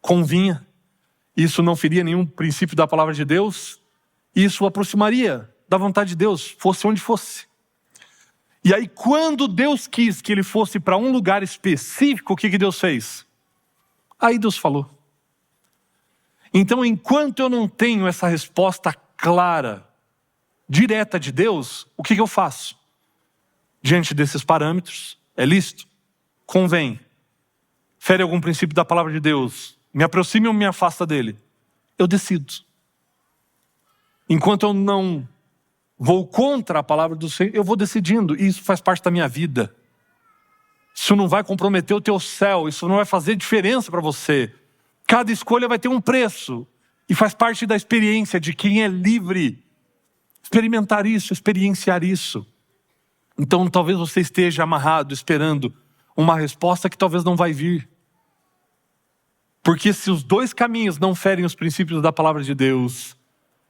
convinha. Isso não feria nenhum princípio da palavra de Deus. Isso o aproximaria da vontade de Deus, fosse onde fosse. E aí, quando Deus quis que ele fosse para um lugar específico, o que Deus fez? Aí Deus falou. Então, enquanto eu não tenho essa resposta clara, direta de Deus, o que eu faço? Diante desses parâmetros, é lícito? Convém? Fere algum princípio da palavra de Deus? Me aproxime ou me afasta dele? Eu decido. Enquanto eu não vou contra a palavra do Senhor, eu vou decidindo. E isso faz parte da minha vida. Isso não vai comprometer o teu céu. Isso não vai fazer diferença para você. Cada escolha vai ter um preço. E faz parte da experiência de quem é livre. Experimentar isso, experienciar isso. Então talvez você esteja amarrado, esperando uma resposta que talvez não vai vir. Porque se os dois caminhos não ferem os princípios da palavra de Deus,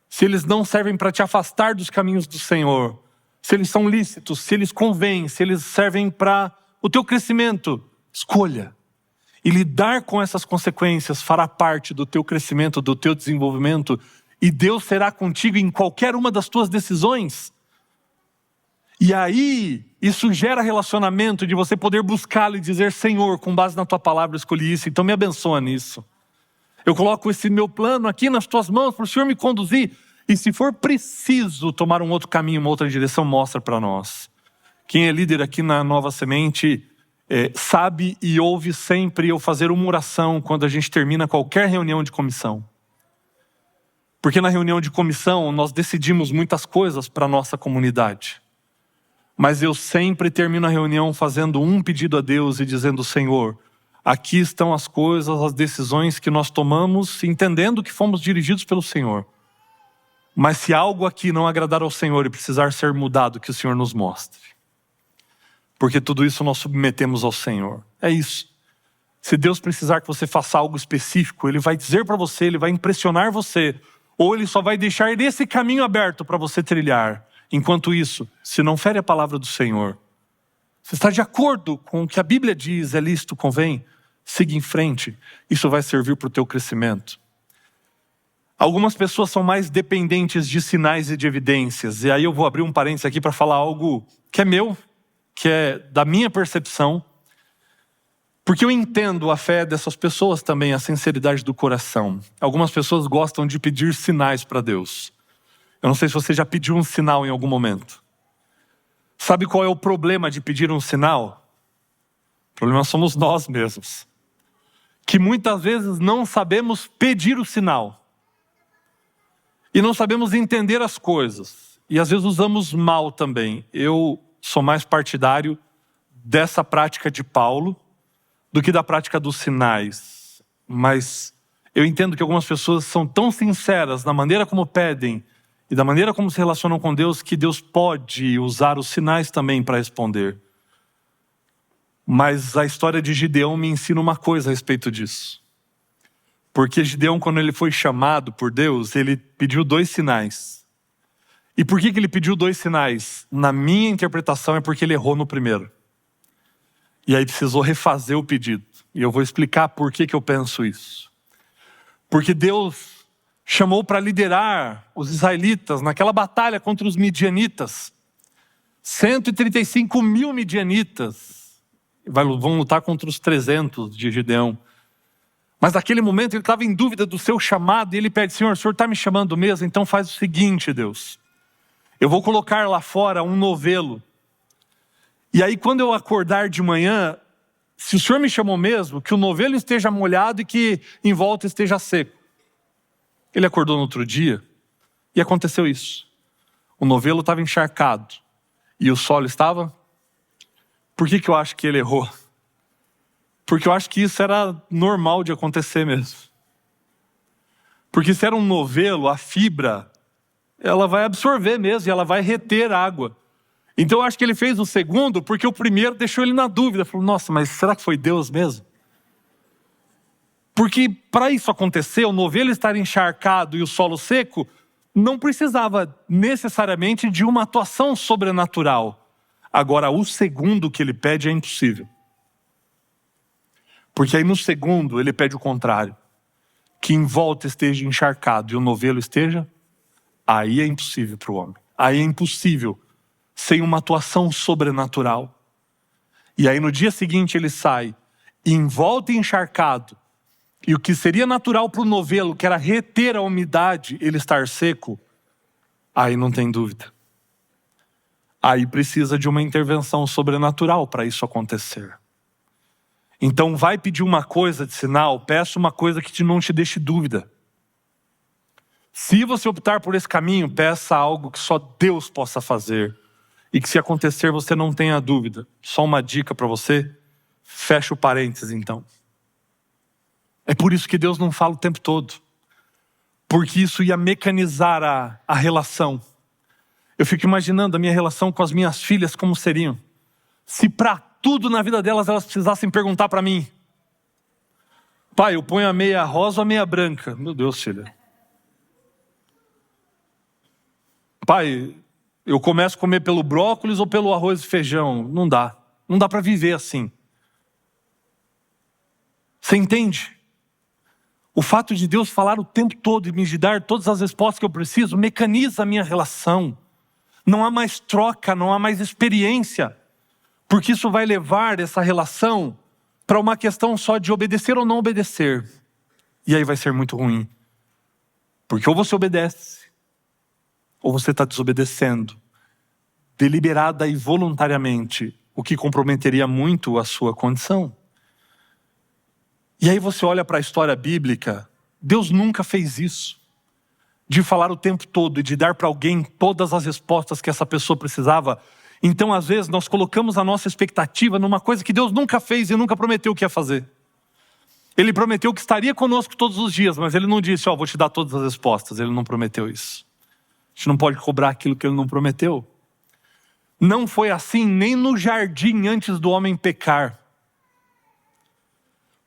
se eles não servem para te afastar dos caminhos do Senhor, se eles são lícitos, se eles convêm, se eles servem para o teu crescimento, escolha. E lidar com essas consequências fará parte do teu crescimento, do teu desenvolvimento, e Deus será contigo em qualquer uma das tuas decisões. E aí, isso gera relacionamento de você poder buscá-lo e dizer: Senhor, com base na tua palavra eu escolhi isso, então me abençoa nisso. Eu coloco esse meu plano aqui nas tuas mãos para o Senhor me conduzir. E se for preciso tomar um outro caminho, uma outra direção, mostra para nós. Quem é líder aqui na Nova Semente sabe e ouve sempre eu fazer uma oração quando a gente termina qualquer reunião de comissão. Porque na reunião de comissão nós decidimos muitas coisas para a nossa comunidade. Mas eu sempre termino a reunião fazendo um pedido a Deus e dizendo: Senhor, aqui estão as coisas, as decisões que nós tomamos, entendendo que fomos dirigidos pelo Senhor. Mas se algo aqui não agradar ao Senhor e precisar ser mudado, que o Senhor nos mostre. Porque tudo isso nós submetemos ao Senhor. É isso. Se Deus precisar que você faça algo específico, Ele vai dizer para você, Ele vai impressionar você, ou Ele só vai deixar esse caminho aberto para você trilhar. Enquanto isso, se não fere a palavra do Senhor, você está de acordo com o que a Bíblia diz, é lícito, convém, siga em frente. Isso vai servir para o teu crescimento. Algumas pessoas são mais dependentes de sinais e de evidências. E aí eu vou abrir um parênteses aqui para falar algo que é meu, que é da minha percepção. Porque eu entendo a fé dessas pessoas também, a sinceridade do coração. Algumas pessoas gostam de pedir sinais para Deus. Eu não sei se você já pediu um sinal em algum momento. Sabe qual é o problema de pedir um sinal? O problema somos nós mesmos. Que muitas vezes não sabemos pedir o sinal. E não sabemos entender as coisas. E às vezes usamos mal também. Eu sou mais partidário dessa prática de Paulo do que da prática dos sinais. Mas eu entendo que algumas pessoas são tão sinceras na maneira como pedem e da maneira como se relacionam com Deus, que Deus pode usar os sinais também para responder. Mas a história de Gideão me ensina uma coisa a respeito disso. Porque Gideão, quando ele foi chamado por Deus, ele pediu 2 sinais. E por que ele pediu 2 sinais? Na minha interpretação é porque ele errou no primeiro. E aí precisou refazer o pedido. E eu vou explicar por que eu penso isso. Porque Deus chamou para liderar os israelitas naquela batalha contra os midianitas. 135 mil midianitas vão lutar contra os 300 de Gideão. Mas naquele momento ele estava em dúvida do seu chamado e ele pede: Senhor, o Senhor está me chamando mesmo? Então faz o seguinte, Deus. Eu vou colocar lá fora um novelo. E aí quando eu acordar de manhã, se o Senhor me chamou mesmo, que o novelo esteja molhado e que em volta esteja seco. Ele acordou no outro dia e aconteceu isso. O novelo estava encharcado e o solo estava... Por que eu acho que ele errou? Porque eu acho que isso era normal de acontecer mesmo. Porque se era um novelo, a fibra, ela vai absorver mesmo e ela vai reter água. Então eu acho que ele fez o segundo porque o primeiro deixou ele na dúvida. Falou: nossa, mas será que foi Deus mesmo? Porque para isso acontecer, o novelo estar encharcado e o solo seco, não precisava necessariamente de uma atuação sobrenatural. Agora, o segundo que ele pede é impossível. Porque aí no segundo ele pede o contrário. Que em volta esteja encharcado e o novelo esteja, aí é impossível para o homem. Aí é impossível sem uma atuação sobrenatural. E aí no dia seguinte ele sai, e em volta encharcado, e o que seria natural para o novelo, que era reter a umidade, ele estar seco, aí não tem dúvida. Aí precisa de uma intervenção sobrenatural para isso acontecer. Então vai pedir uma coisa de sinal, peça uma coisa que não te deixe dúvida. Se você optar por esse caminho, peça algo que só Deus possa fazer. E que se acontecer você não tenha dúvida. Só uma dica para você, fecha o parênteses então. É por isso que Deus não fala o tempo todo. Porque isso ia mecanizar a relação. Eu fico imaginando a minha relação com as minhas filhas como seriam. Se para tudo na vida delas elas precisassem perguntar para mim: pai, eu ponho a meia rosa ou a meia branca? Meu Deus, filha. Pai, eu começo a comer pelo brócolis ou pelo arroz e feijão? Não dá. Não dá para viver assim. Você entende? O fato de Deus falar o tempo todo e me dar todas as respostas que eu preciso mecaniza a minha relação. Não há mais troca, não há mais experiência. Porque isso vai levar essa relação para uma questão só de obedecer ou não obedecer. E aí vai ser muito ruim. Porque ou você obedece, ou você está desobedecendo, deliberada e voluntariamente, o que comprometeria muito a sua condição. E aí você olha para a história bíblica, Deus nunca fez isso. De falar o tempo todo e de dar para alguém todas as respostas que essa pessoa precisava. Então às vezes nós colocamos a nossa expectativa numa coisa que Deus nunca fez e nunca prometeu que ia fazer. Ele prometeu que estaria conosco todos os dias, mas Ele não disse: vou te dar todas as respostas. Ele não prometeu isso. A gente não pode cobrar aquilo que Ele não prometeu. Não foi assim nem no jardim antes do homem pecar.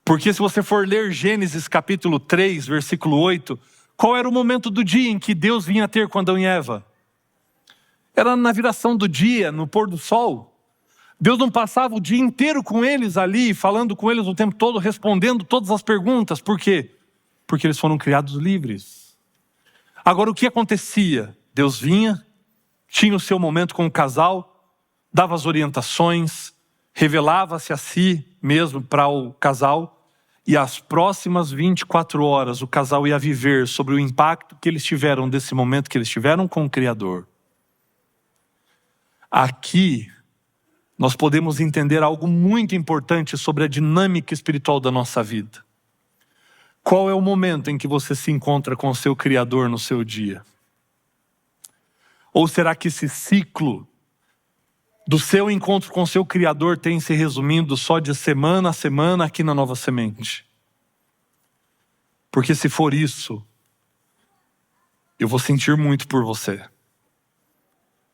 Porque se você for ler Gênesis capítulo 3, versículo 8, qual era o momento do dia em que Deus vinha ter com Adão e Eva? Era na viração do dia, no pôr do sol. Deus não passava o dia inteiro com eles ali, falando com eles o tempo todo, respondendo todas as perguntas. Por quê? Porque eles foram criados livres. Agora o que acontecia? Deus vinha, tinha o seu momento com o casal, dava as orientações, revelava-se a si mesmo para o casal, e as próximas 24 horas o casal ia viver sobre o impacto que eles tiveram desse momento que eles tiveram com o Criador. Aqui nós podemos entender algo muito importante sobre a dinâmica espiritual da nossa vida. Qual é o momento em que você se encontra com o seu Criador no seu dia? Ou será que esse ciclo do seu encontro com o seu Criador tem se resumindo só de semana a semana aqui na Nova Semente? Porque se for isso, eu vou sentir muito por você.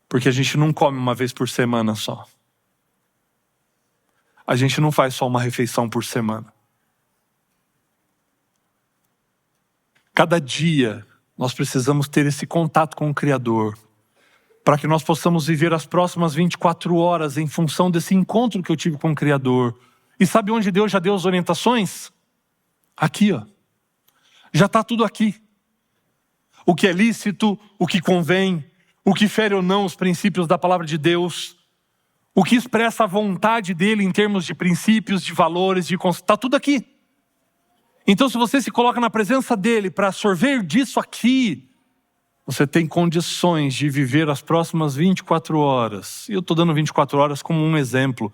Porque a gente não come uma vez por semana só. A gente não faz só uma refeição por semana. Cada dia nós precisamos ter esse contato com o Criador, para que nós possamos viver as próximas 24 horas em função desse encontro que eu tive com o Criador. E sabe onde Deus já deu as orientações? Aqui, ó. Já está tudo aqui. O que é lícito, o que convém, o que fere ou não os princípios da palavra de Deus, o que expressa a vontade dele em termos de princípios, de valores, está tudo aqui. Então, se você se coloca na presença dele para sorver disso aqui, você tem condições de viver as próximas 24 horas. E eu estou dando 24 horas como um exemplo.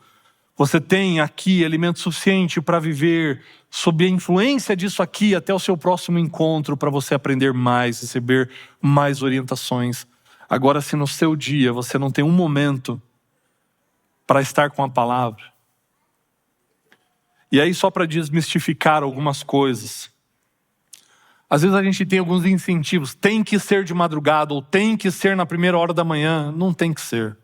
Você tem aqui alimento suficiente para viver sob a influência disso aqui até o seu próximo encontro, para você aprender mais, receber mais orientações. Agora, se no seu dia você não tem um momento para estar com a palavra, e aí só para desmistificar algumas coisas, às vezes a gente tem alguns incentivos, tem que ser de madrugada, ou tem que ser na primeira hora da manhã. Não tem que ser.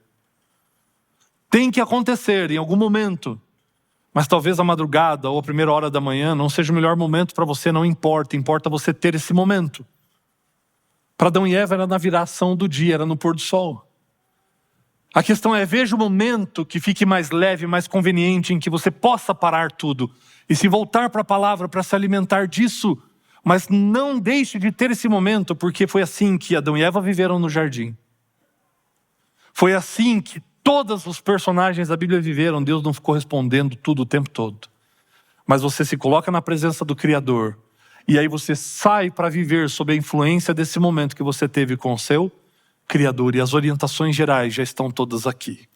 Tem que acontecer em algum momento. Mas talvez a madrugada ou a primeira hora da manhã não seja o melhor momento para você, não importa. Importa você ter esse momento. Para Adão e Eva era na viração do dia, era no pôr do sol. A questão é, veja o momento que fique mais leve, mais conveniente, em que você possa parar tudo e se voltar para a palavra, para se alimentar disso. Mas não deixe de ter esse momento, porque foi assim que Adão e Eva viveram no jardim. Foi assim que todos os personagens da Bíblia viveram. Deus não ficou respondendo tudo o tempo todo. Mas você se coloca na presença do Criador, e aí você sai para viver sob a influência desse momento que você teve com o seu Criador, e as orientações gerais já estão todas aqui.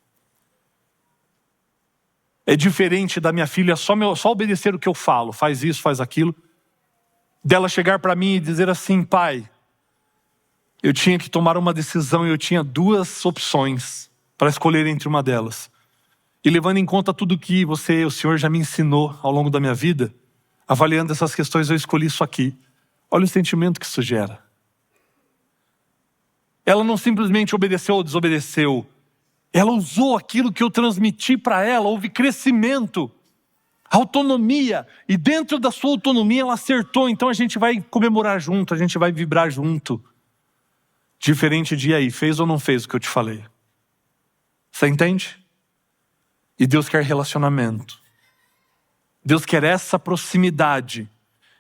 É diferente da minha filha só obedecer o que eu falo, faz isso, faz aquilo, dela chegar para mim e dizer assim: pai, eu tinha que tomar uma decisão e eu tinha duas opções para escolher entre uma delas. E levando em conta tudo que o Senhor já me ensinou ao longo da minha vida, avaliando essas questões, eu escolhi isso aqui. Olha o sentimento que isso gera. Ela não simplesmente obedeceu ou desobedeceu. Ela usou aquilo que eu transmiti para ela, houve crescimento, autonomia, e dentro da sua autonomia ela acertou. Então a gente vai comemorar junto, a gente vai vibrar junto. Diferente de aí, fez ou não fez o que eu te falei? Você entende? E Deus quer relacionamento. Deus quer essa proximidade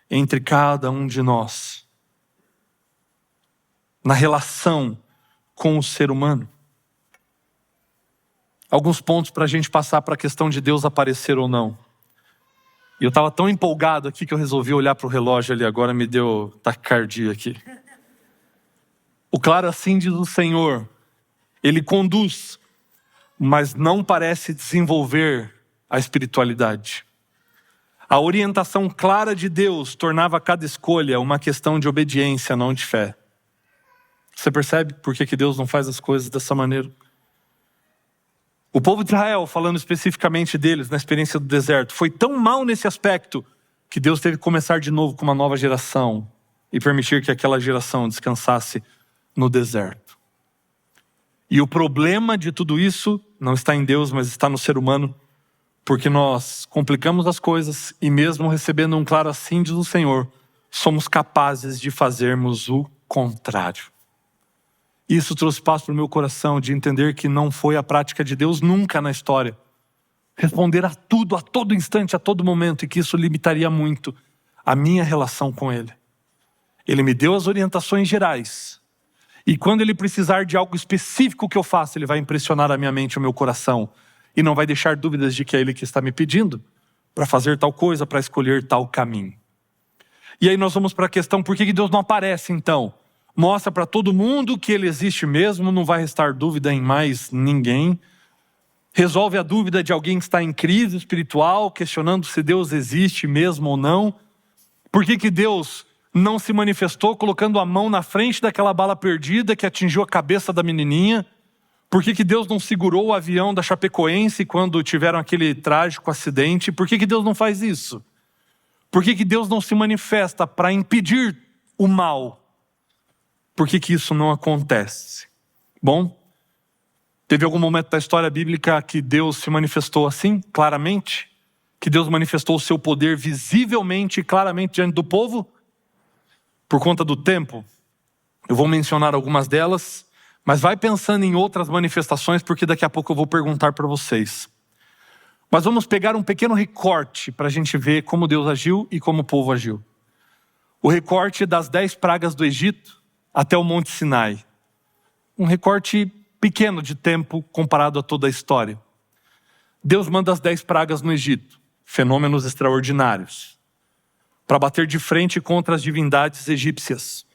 entre cada um de nós, na relação com o ser humano. Alguns pontos para a gente passar para a questão de Deus aparecer ou não. E eu estava tão empolgado aqui que eu resolvi olhar para o relógio ali agora, me deu taquicardia aqui. O claro assim diz o Senhor, Ele conduz, mas não parece desenvolver a espiritualidade. A orientação clara de Deus tornava cada escolha uma questão de obediência, não de fé. Você percebe por que Deus não faz as coisas dessa maneira? O povo de Israel, falando especificamente deles na experiência do deserto, foi tão mal nesse aspecto que Deus teve que começar de novo com uma nova geração e permitir que aquela geração descansasse no deserto. E o problema de tudo isso não está em Deus, mas está no ser humano, porque nós complicamos as coisas e mesmo recebendo um claro assim diz o Senhor, somos capazes de fazermos o contrário. Isso trouxe paz para o meu coração de entender que não foi a prática de Deus nunca na história responder a tudo, a todo instante, a todo momento, e que isso limitaria muito a minha relação com Ele. Ele me deu as orientações gerais, e quando Ele precisar de algo específico que eu faça, Ele vai impressionar a minha mente e o meu coração, e não vai deixar dúvidas de que é Ele que está me pedindo para fazer tal coisa, para escolher tal caminho. E aí nós vamos para a questão, por que Deus não aparece então? Mostra para todo mundo que Ele existe mesmo, não vai restar dúvida em mais ninguém. Resolve a dúvida de alguém que está em crise espiritual, questionando se Deus existe mesmo ou não. Por que Deus não se manifestou colocando a mão na frente daquela bala perdida que atingiu a cabeça da menininha? Por que Deus não segurou o avião da Chapecoense quando tiveram aquele trágico acidente? Por que Deus não faz isso? Por que Deus não se manifesta para impedir o mal? Por que isso não acontece? Bom, teve algum momento da história bíblica que Deus se manifestou assim, claramente? Que Deus manifestou o seu poder visivelmente e claramente diante do povo? Por conta do tempo, eu vou mencionar algumas delas, mas vai pensando em outras manifestações, porque daqui a pouco eu vou perguntar para vocês. Mas vamos pegar um pequeno recorte para a gente ver como Deus agiu e como o povo agiu. O recorte das 10 pragas do Egito até o Monte Sinai. Um recorte pequeno de tempo comparado a toda a história. Deus manda as 10 pragas no Egito, fenômenos extraordinários, para bater de frente contra as divindades egípcias.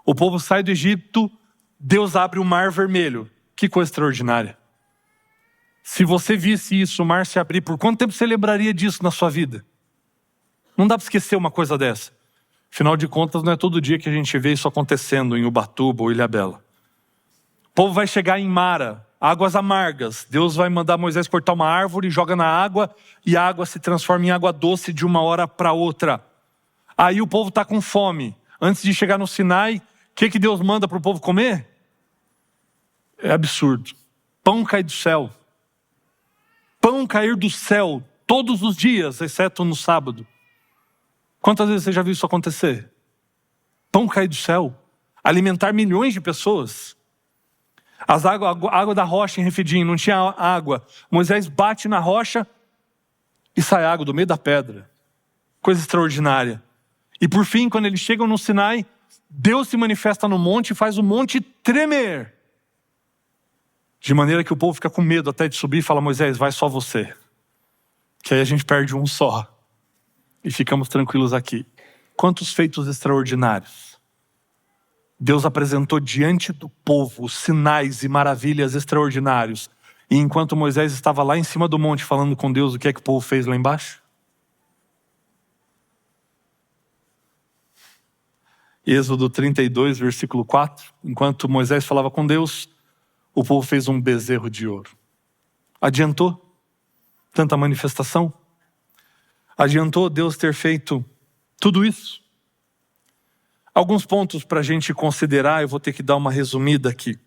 O povo sai do Egito, Deus abre o Mar Vermelho. Que coisa extraordinária. Se você visse isso, o mar se abrir, por quanto tempo você lembraria disso na sua vida? Não dá para esquecer uma coisa dessa. Afinal de contas, não é todo dia que a gente vê isso acontecendo em Ubatuba ou Ilhabela. O povo vai chegar em Mara, águas amargas. Deus vai mandar Moisés cortar uma árvore, joga na água, e a água se transforma em água doce de uma hora para outra. Aí o povo está com fome. Antes de chegar no Sinai, o que Deus manda para o povo comer? É absurdo. Pão cai do céu. Pão cair do céu todos os dias, exceto no sábado. Quantas vezes você já viu isso acontecer? Pão cair do céu. Alimentar milhões de pessoas. A água da rocha em Refidim, não tinha água. Moisés bate na rocha e sai água do meio da pedra. Coisa extraordinária. E por fim, quando eles chegam no Sinai, Deus se manifesta no monte e faz o monte tremer. De maneira que o povo fica com medo até de subir e fala: Moisés, vai só você. Que aí a gente perde um só. E ficamos tranquilos aqui. Quantos feitos extraordinários. Deus apresentou diante do povo sinais e maravilhas extraordinários. E enquanto Moisés estava lá em cima do monte falando com Deus, o que é que o povo fez lá embaixo? Êxodo 32, versículo 4. Enquanto Moisés falava com Deus, o povo fez um bezerro de ouro. Adiantou tanta manifestação? Adiantou Deus ter feito tudo isso? Alguns pontos para a gente considerar, eu vou ter que dar uma resumida aqui.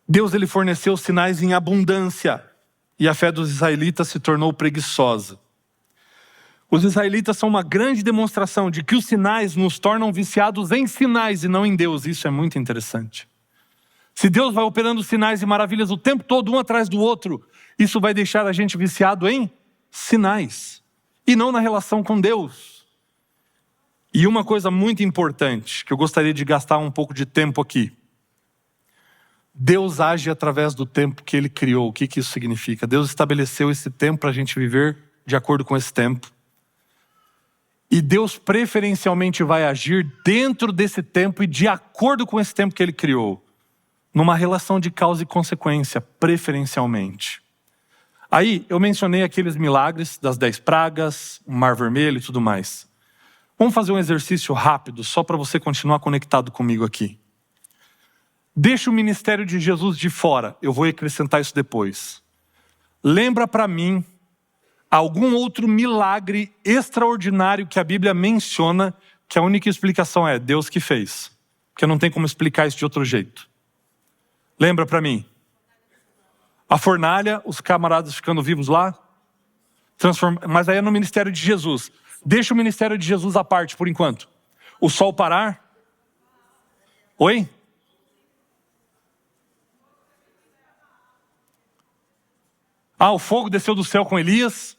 Deus ele forneceu sinais em abundância e a fé dos israelitas se tornou preguiçosa. Os israelitas são uma grande demonstração de que os sinais nos tornam viciados em sinais e não em Deus. Isso é muito interessante. Se Deus vai operando sinais e maravilhas o tempo todo, um atrás do outro, isso vai deixar a gente viciado em sinais e não na relação com Deus. E uma coisa muito importante, que eu gostaria de gastar um pouco de tempo aqui. Deus age através do tempo que Ele criou. O que isso significa? Deus estabeleceu esse tempo para a gente viver de acordo com esse tempo. E Deus preferencialmente vai agir dentro desse tempo e de acordo com esse tempo que Ele criou. Numa relação de causa e consequência, preferencialmente. Aí, eu mencionei aqueles milagres das 10 pragas, o Mar Vermelho e tudo mais. Vamos fazer um exercício rápido, só para você continuar conectado comigo aqui. Deixa o ministério de Jesus de fora, eu vou acrescentar isso depois. Lembra para mim algum outro milagre extraordinário que a Bíblia menciona, que a única explicação é Deus que fez. Porque não tem como explicar isso de outro jeito. Lembra para mim? A fornalha, os camaradas ficando vivos lá. Mas aí é no ministério de Jesus. Deixa o ministério de Jesus à parte por enquanto. O sol parar. Oi? O fogo desceu do céu com Elias.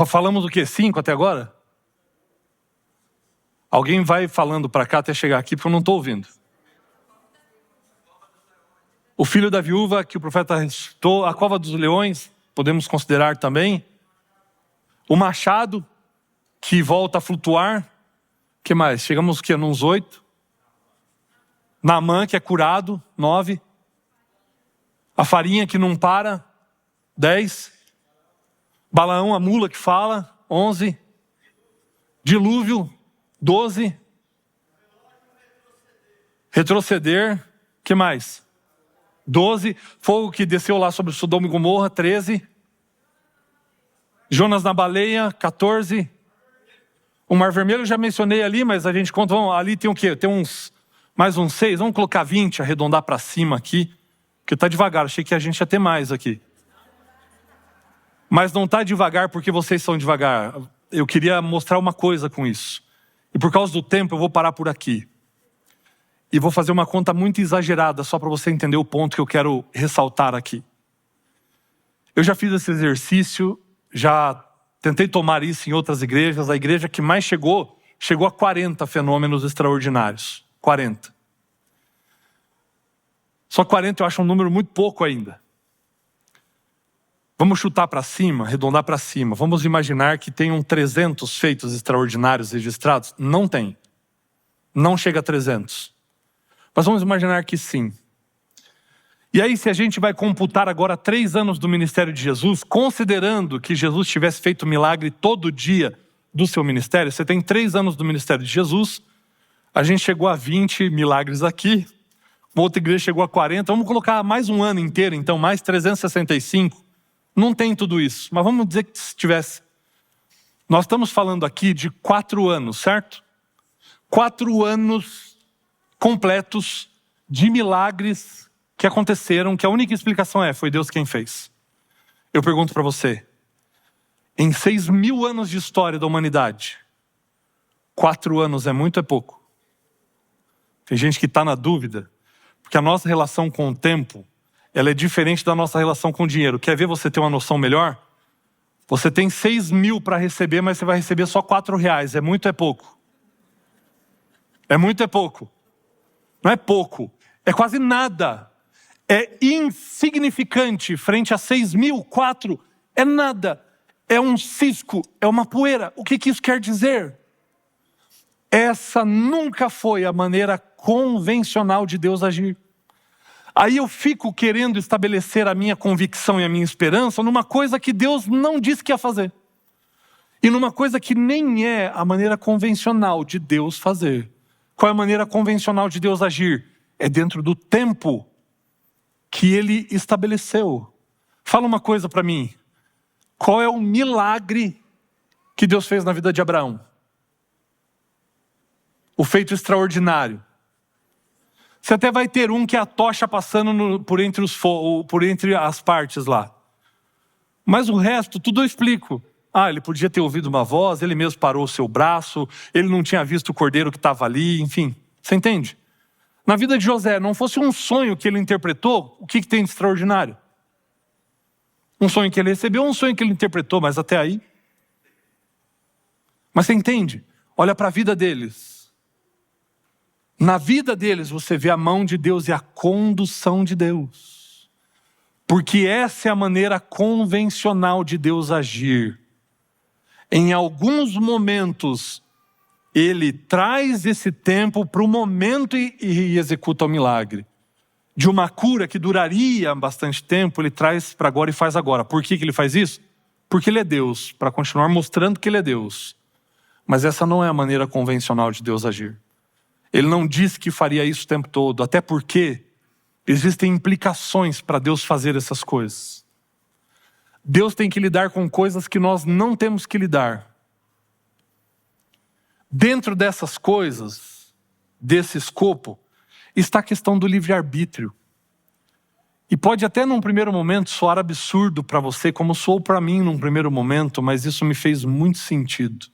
Falamos o quê? 5 até agora? Alguém vai falando para cá até chegar aqui porque eu não estou ouvindo. O filho da viúva que o profeta ressuscitou, a cova dos leões, podemos considerar também. O machado que volta a flutuar. O que mais? Chegamos que nos 8. Naamã que é curado, 9. A farinha que não para, 10. Balaão, a mula que fala, 11. Dilúvio, 12. Retroceder, que mais? 12. Fogo que desceu lá sobre Sodoma e Gomorra, 13. Jonas na baleia, 14. O Mar Vermelho eu já mencionei ali, mas a gente conta, ali tem o quê? Tem mais uns 6, vamos colocar 20, arredondar para cima aqui, porque está devagar, achei que a gente ia ter mais aqui. Mas não está devagar porque vocês são devagar. Eu queria mostrar uma coisa com isso. E por causa do tempo eu vou parar por aqui. E vou fazer uma conta muito exagerada, só para você entender o ponto que eu quero ressaltar aqui. Eu já fiz esse exercício, já tentei tomar isso em outras igrejas. A igreja que mais chegou a 40 fenômenos extraordinários. 40. Só 40 eu acho um número muito pouco ainda. Vamos chutar para cima, arredondar para cima. Vamos imaginar que tenham 300 feitos extraordinários registrados? Não tem. Não chega a 300. Mas vamos imaginar que sim. E aí, se a gente vai computar agora 3 anos do ministério de Jesus, considerando que Jesus tivesse feito milagre todo dia do seu ministério, você tem 3 anos do ministério de Jesus, a gente chegou a 20 milagres aqui, uma outra igreja chegou a 40, vamos colocar mais um ano inteiro, então mais 365. Não tem tudo isso, mas vamos dizer que se tivesse. Nós estamos falando aqui de 4 anos, certo? 4 anos completos de milagres que aconteceram, que a única explicação foi Deus quem fez. Eu pergunto para você, em 6.000 anos de história da humanidade, 4 anos é muito ou é pouco? Tem gente que está na dúvida, porque a nossa relação com o tempo, ela é diferente da nossa relação com o dinheiro. Quer ver você ter uma noção melhor? Você tem 6.000 para receber, mas você vai receber só R$4. É muito ou é pouco? É muito ou é pouco? Não é pouco, é quase nada. É insignificante frente a 6.000, 4 é nada. É um cisco, é uma poeira. O que isso quer dizer? Essa nunca foi a maneira convencional de Deus agir. Aí eu fico querendo estabelecer a minha convicção e a minha esperança numa coisa que Deus não disse que ia fazer. E numa coisa que nem é a maneira convencional de Deus fazer. Qual é a maneira convencional de Deus agir? É dentro do tempo que Ele estabeleceu. Fala uma coisa para mim. Qual é o milagre que Deus fez na vida de Abraão? O feito extraordinário. Você até vai ter um que é a tocha passando por entre as partes lá. Mas o resto, tudo eu explico. Ele podia ter ouvido uma voz, ele mesmo parou o seu braço, ele não tinha visto o cordeiro que estava ali, enfim. Você entende? Na vida de José, não fosse um sonho que ele interpretou, o que tem de extraordinário? Um sonho que ele recebeu, um sonho que ele interpretou, mas até aí. Mas você entende? Olha para a vida deles. Na vida deles você vê a mão de Deus e a condução de Deus. Porque essa é a maneira convencional de Deus agir. Em alguns momentos, Ele traz esse tempo para o momento e executa o milagre. De uma cura que duraria bastante tempo, Ele traz para agora e faz agora. Por que Ele faz isso? Porque Ele é Deus, para continuar mostrando que Ele é Deus. Mas essa não é a maneira convencional de Deus agir. Ele não disse que faria isso o tempo todo, até porque existem implicações para Deus fazer essas coisas. Deus tem que lidar com coisas que nós não temos que lidar. Dentro dessas coisas, desse escopo, está a questão do livre-arbítrio. E pode até num primeiro momento soar absurdo para você, como soou para mim num primeiro momento, mas isso me fez muito sentido.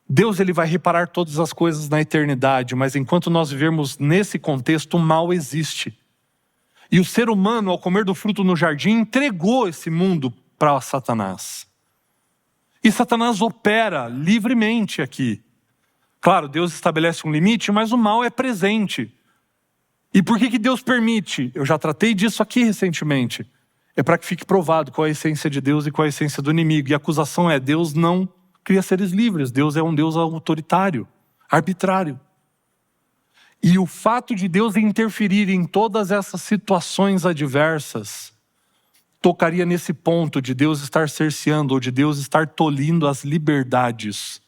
Deus ele vai reparar todas as coisas na eternidade, mas enquanto nós vivermos nesse contexto, o mal existe. E o ser humano, ao comer do fruto no jardim, entregou esse mundo para Satanás. E Satanás opera livremente aqui. Claro, Deus estabelece um limite, mas o mal é presente. E por que Deus permite? Eu já tratei disso aqui recentemente. É para que fique provado qual é a essência de Deus e qual é a essência do inimigo. E a acusação é: Deus não cria seres livres. Deus é um Deus autoritário, arbitrário. E o fato de Deus interferir em todas essas situações adversas tocaria nesse ponto de Deus estar cerceando ou de Deus estar tolhindo as liberdades.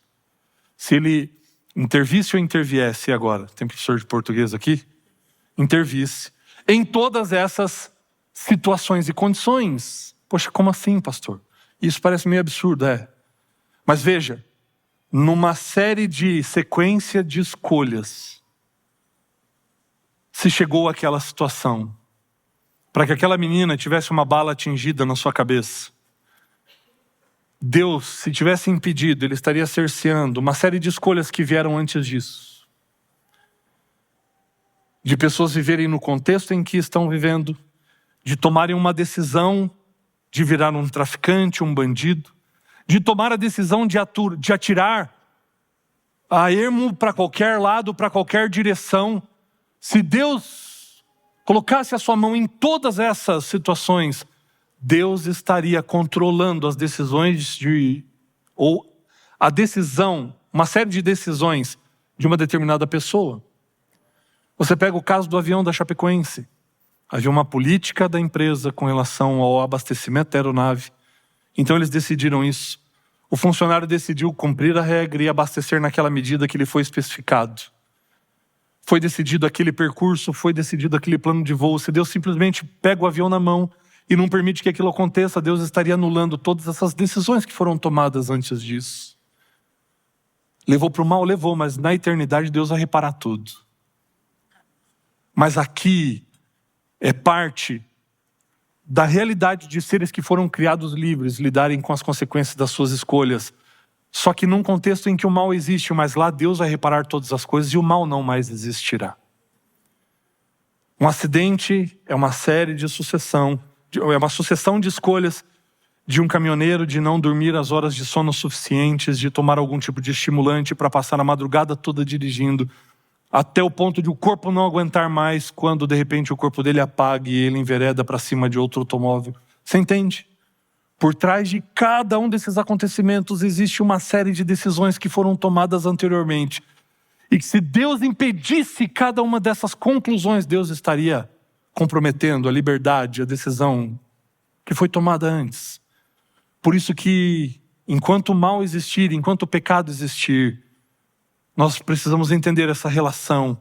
Se ele intervisse ou interviesse agora, tem professor de português aqui? Intervisse em todas essas situações e condições. Poxa, como assim, pastor? Isso parece meio absurdo, Mas veja, numa série de sequência de escolhas, se chegou àquela situação, para que aquela menina tivesse uma bala atingida na sua cabeça. Deus, se tivesse impedido, ele estaria cerceando uma série de escolhas que vieram antes disso. De pessoas viverem no contexto em que estão vivendo, de tomarem uma decisão de virar um traficante, um bandido, de tomar a decisão de atirar a ermo para qualquer lado, para qualquer direção. Se Deus colocasse a sua mão em todas essas situações, Deus estaria controlando as decisões ou a decisão, uma série de decisões de uma determinada pessoa. Você pega o caso do avião da Chapecoense. Havia uma política da empresa com relação ao abastecimento da aeronave. Então eles decidiram isso. O funcionário decidiu cumprir a regra e abastecer naquela medida que lhe foi especificado. Foi decidido aquele percurso, foi decidido aquele plano de voo. Se Deus simplesmente pega o avião na mão e não permite que aquilo aconteça, Deus estaria anulando todas essas decisões que foram tomadas antes disso. Levou para o mal? Levou, mas na eternidade Deus vai reparar tudo. Mas aqui é parte da realidade de seres que foram criados livres, lidarem com as consequências das suas escolhas. Só que num contexto em que o mal existe, mas lá Deus vai reparar todas as coisas e o mal não mais existirá. Um acidente é uma série de é uma sucessão de escolhas de um caminhoneiro de não dormir as horas de sono suficientes, de tomar algum tipo de estimulante para passar a madrugada toda dirigindo, até o ponto de o corpo não aguentar mais, quando de repente o corpo dele apaga e ele envereda para cima de outro automóvel. Você entende? Por trás de cada um desses acontecimentos existe uma série de decisões que foram tomadas anteriormente. E que se Deus impedisse cada uma dessas conclusões, Deus estaria comprometendo a liberdade, a decisão que foi tomada antes. Por isso que, enquanto o mal existir, enquanto o pecado existir, nós precisamos entender essa relação.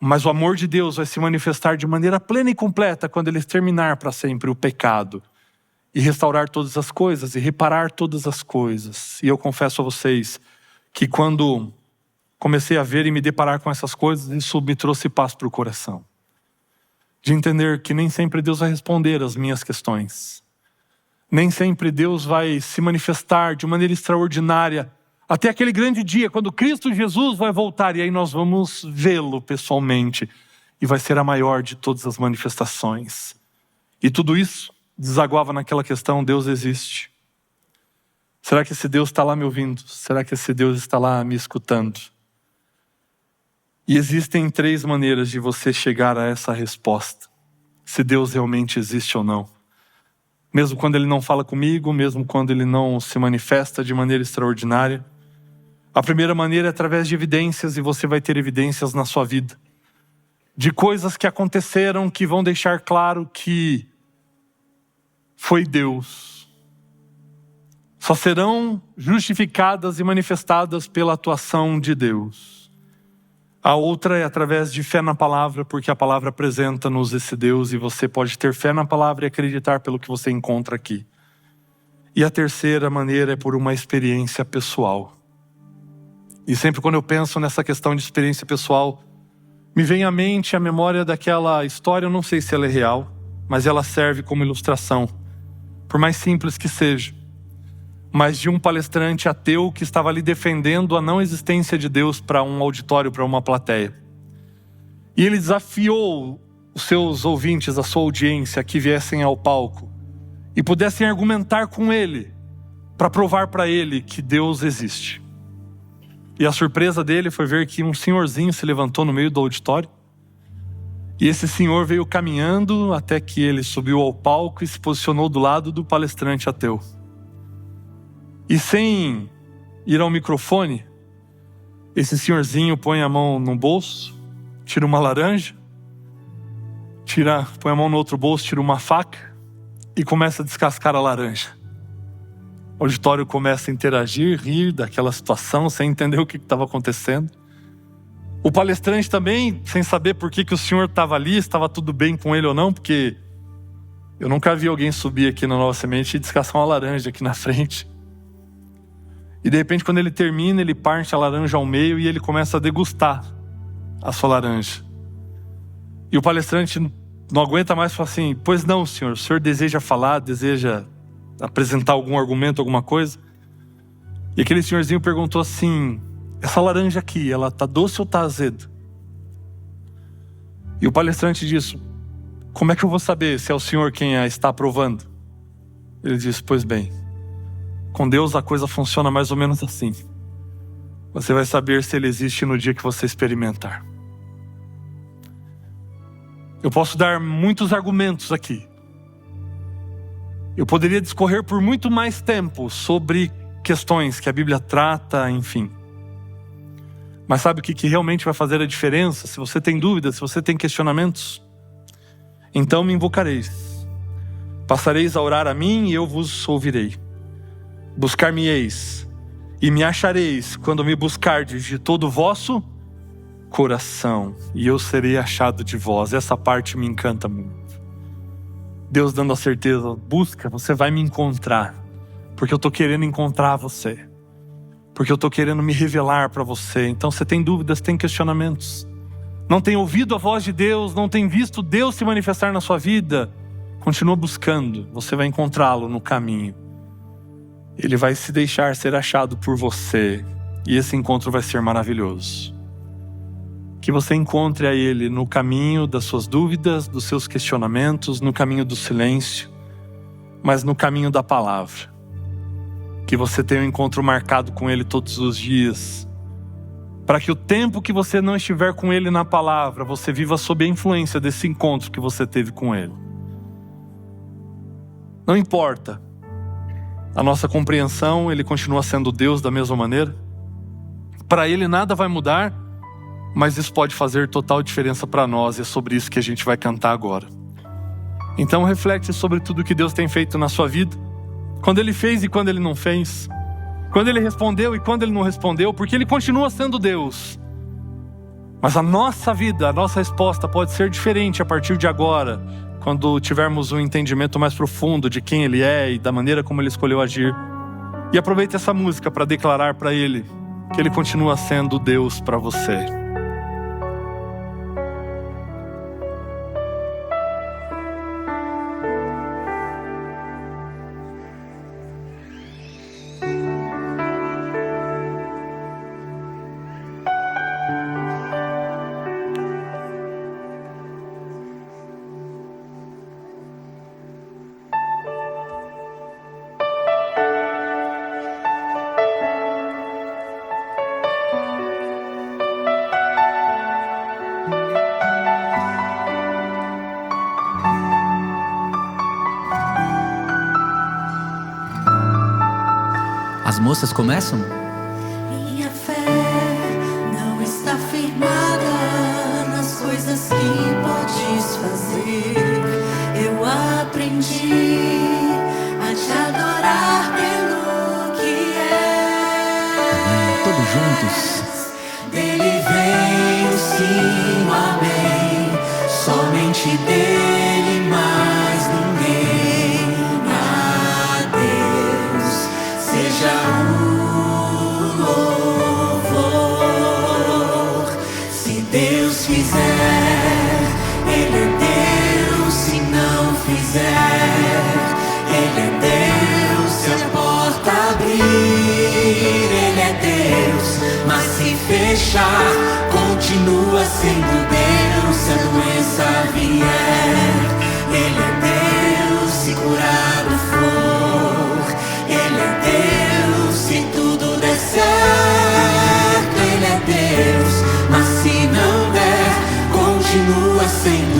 Mas o amor de Deus vai se manifestar de maneira plena e completa quando ele exterminar para sempre o pecado. E restaurar todas as coisas, e reparar todas as coisas. E eu confesso a vocês que quando comecei a ver e me deparar com essas coisas, isso me trouxe paz para o coração. De entender que nem sempre Deus vai responder às minhas questões. Nem sempre Deus vai se manifestar de maneira extraordinária, até aquele grande dia, quando Cristo Jesus vai voltar, e aí nós vamos vê-lo pessoalmente. E vai ser a maior de todas as manifestações. E tudo isso desaguava naquela questão: Deus existe. Será que esse Deus está lá me ouvindo? Será que esse Deus está lá me escutando? E existem 3 maneiras de você chegar a essa resposta. Se Deus realmente existe ou não. Mesmo quando Ele não fala comigo, mesmo quando Ele não se manifesta de maneira extraordinária. A primeira maneira é através de evidências, e você vai ter evidências na sua vida. De coisas que aconteceram que vão deixar claro que foi Deus. Só serão justificadas e manifestadas pela atuação de Deus. A outra é através de fé na palavra, porque a palavra apresenta-nos esse Deus e você pode ter fé na palavra e acreditar pelo que você encontra aqui. E a terceira maneira é por uma experiência pessoal. E sempre quando eu penso nessa questão de experiência pessoal, me vem à mente a memória daquela história, eu não sei se ela é real, mas ela serve como ilustração, por mais simples que seja, mas de um palestrante ateu que estava ali defendendo a não existência de Deus para um auditório, para uma plateia. E ele desafiou os seus ouvintes, a sua audiência, que viessem ao palco e pudessem argumentar com ele, para provar para ele que Deus existe. E a surpresa dele foi ver que um senhorzinho se levantou no meio do auditório E esse senhor veio caminhando até que ele subiu ao palco e se posicionou do lado do palestrante ateu. E sem ir ao microfone, esse senhorzinho põe a mão no bolso, tira uma laranja, põe a mão no outro bolso, tira uma faca e começa a descascar a laranja. O auditório começa a interagir, rir daquela situação, sem entender o que estava acontecendo. O palestrante também, sem saber por que o senhor estava ali, estava tudo bem com ele ou não, porque eu nunca vi alguém subir aqui na Nova Semente e descascar uma laranja aqui na frente. E de repente, quando ele termina, ele parte a laranja ao meio e ele começa a degustar a sua laranja. E o palestrante não aguenta mais e fala assim: pois não, senhor, o senhor deseja falar, deseja apresentar algum argumento, alguma coisa? E aquele senhorzinho perguntou assim: essa laranja aqui, ela tá doce ou tá azedo? E o palestrante disse: como é que eu vou saber se é o senhor quem a está aprovando? Ele disse: pois bem, com Deus a coisa funciona mais ou menos assim. Você vai saber se ele existe no dia que você experimentar. Eu posso dar muitos argumentos aqui. Eu poderia discorrer por muito mais tempo sobre questões que a Bíblia trata, enfim. Mas sabe o que realmente vai fazer a diferença? Se você tem dúvidas, se você tem questionamentos, então me invocareis. Passareis a orar a mim e eu vos ouvirei. Buscar-me-eis e me achareis quando me buscardes de todo o vosso coração, e eu serei achado de vós. Essa parte me encanta muito. Deus dando a certeza: busca, você vai me encontrar, porque eu estou querendo encontrar você, porque eu estou querendo me revelar para você. Então, você tem dúvidas, tem questionamentos, não tem ouvido a voz de Deus, não tem visto Deus se manifestar na sua vida, continua buscando, você vai encontrá-lo no caminho. Ele vai se deixar ser achado por você, e esse encontro vai ser maravilhoso. Que você encontre a Ele no caminho das suas dúvidas, dos seus questionamentos, no caminho do silêncio, mas no caminho da palavra. Que você tenha um encontro marcado com Ele todos os dias, para que o tempo que você não estiver com Ele na palavra, você viva sob a influência desse encontro que você teve com Ele. Não importa a nossa compreensão, Ele continua sendo Deus da mesma maneira. Para Ele nada vai mudar, mas isso pode fazer total diferença para nós, e é sobre isso que a gente vai cantar agora. Então reflete sobre tudo que Deus tem feito na sua vida, quando Ele fez e quando Ele não fez, quando Ele respondeu e quando Ele não respondeu, porque Ele continua sendo Deus. Mas a nossa vida, a nossa resposta pode ser diferente a partir de agora, quando tivermos um entendimento mais profundo de quem Ele é e da maneira como Ele escolheu agir. E aproveite essa música para declarar para Ele que Ele continua sendo Deus para você. As moças começam? Minha fé não está firmada nas coisas que podes fazer. Eu aprendi a te adorar pelo que é. Todos juntos. Dele vem o sim, o amém. Somente dele, mais ninguém. A Deus seja o louvor. Se Deus fizer, Ele é Deus. Se não fizer, Ele é Deus. Se a porta abrir, Ele é Deus. Mas se fechar, continua sendo Deus. Se a doença vier, Ele é Deus. Se curado for, Ele é Deus. Se tudo der certo, Ele é Deus. Mas se não der, continua sendo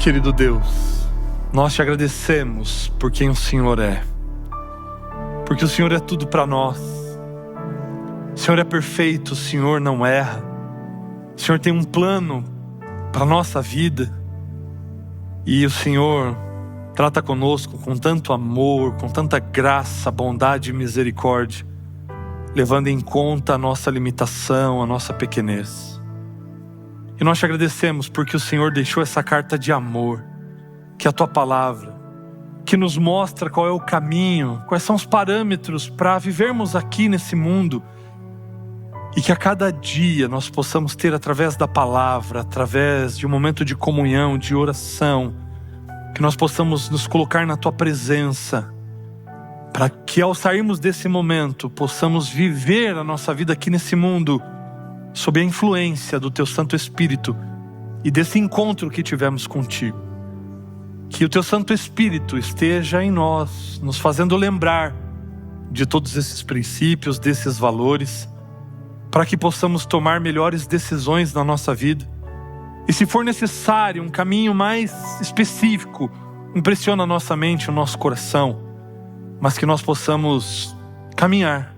Querido Deus, nós te agradecemos por quem o Senhor é, porque o Senhor é tudo para nós. O Senhor é perfeito, o Senhor não erra. O Senhor tem um plano para a nossa vida, e o Senhor trata conosco com tanto amor, com tanta graça, bondade e misericórdia, levando em conta a nossa limitação, a nossa pequenez. E nós te agradecemos porque o Senhor deixou essa carta de amor, que é a tua palavra, que nos mostra qual é o caminho, quais são os parâmetros para vivermos aqui nesse mundo, e que a cada dia nós possamos ter, através da palavra, através de um momento de comunhão, de oração, que nós possamos nos colocar na tua presença, para que ao sairmos desse momento possamos viver a nossa vida aqui nesse mundo sob a influência do teu Santo Espírito e desse encontro que tivemos contigo. Que o teu Santo Espírito esteja em nós, nos fazendo lembrar de todos esses princípios, desses valores, para que possamos tomar melhores decisões na nossa vida. E se for necessário um caminho mais específico, impressiona a nossa mente, o nosso coração, mas que nós possamos caminhar,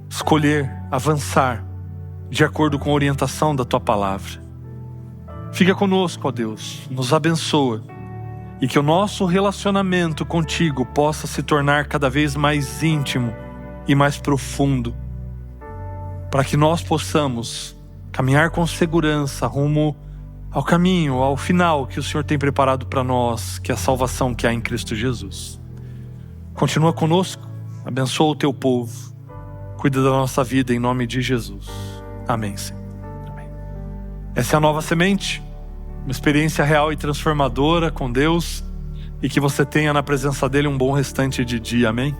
escolher, avançar, de acordo com a orientação da tua palavra. Fica conosco, ó Deus, nos abençoa, e que o nosso relacionamento contigo possa se tornar cada vez mais íntimo e mais profundo, para que nós possamos caminhar com segurança rumo ao caminho, ao final que o Senhor tem preparado para nós, que é a salvação que há em Cristo Jesus. Continua conosco, abençoa o teu povo, cuida da nossa vida em nome de Jesus. Amém, Senhor. Amém. Essa é a Nova Semente, uma experiência real e transformadora com Deus, e que você tenha na presença dele um bom restante de dia. Amém.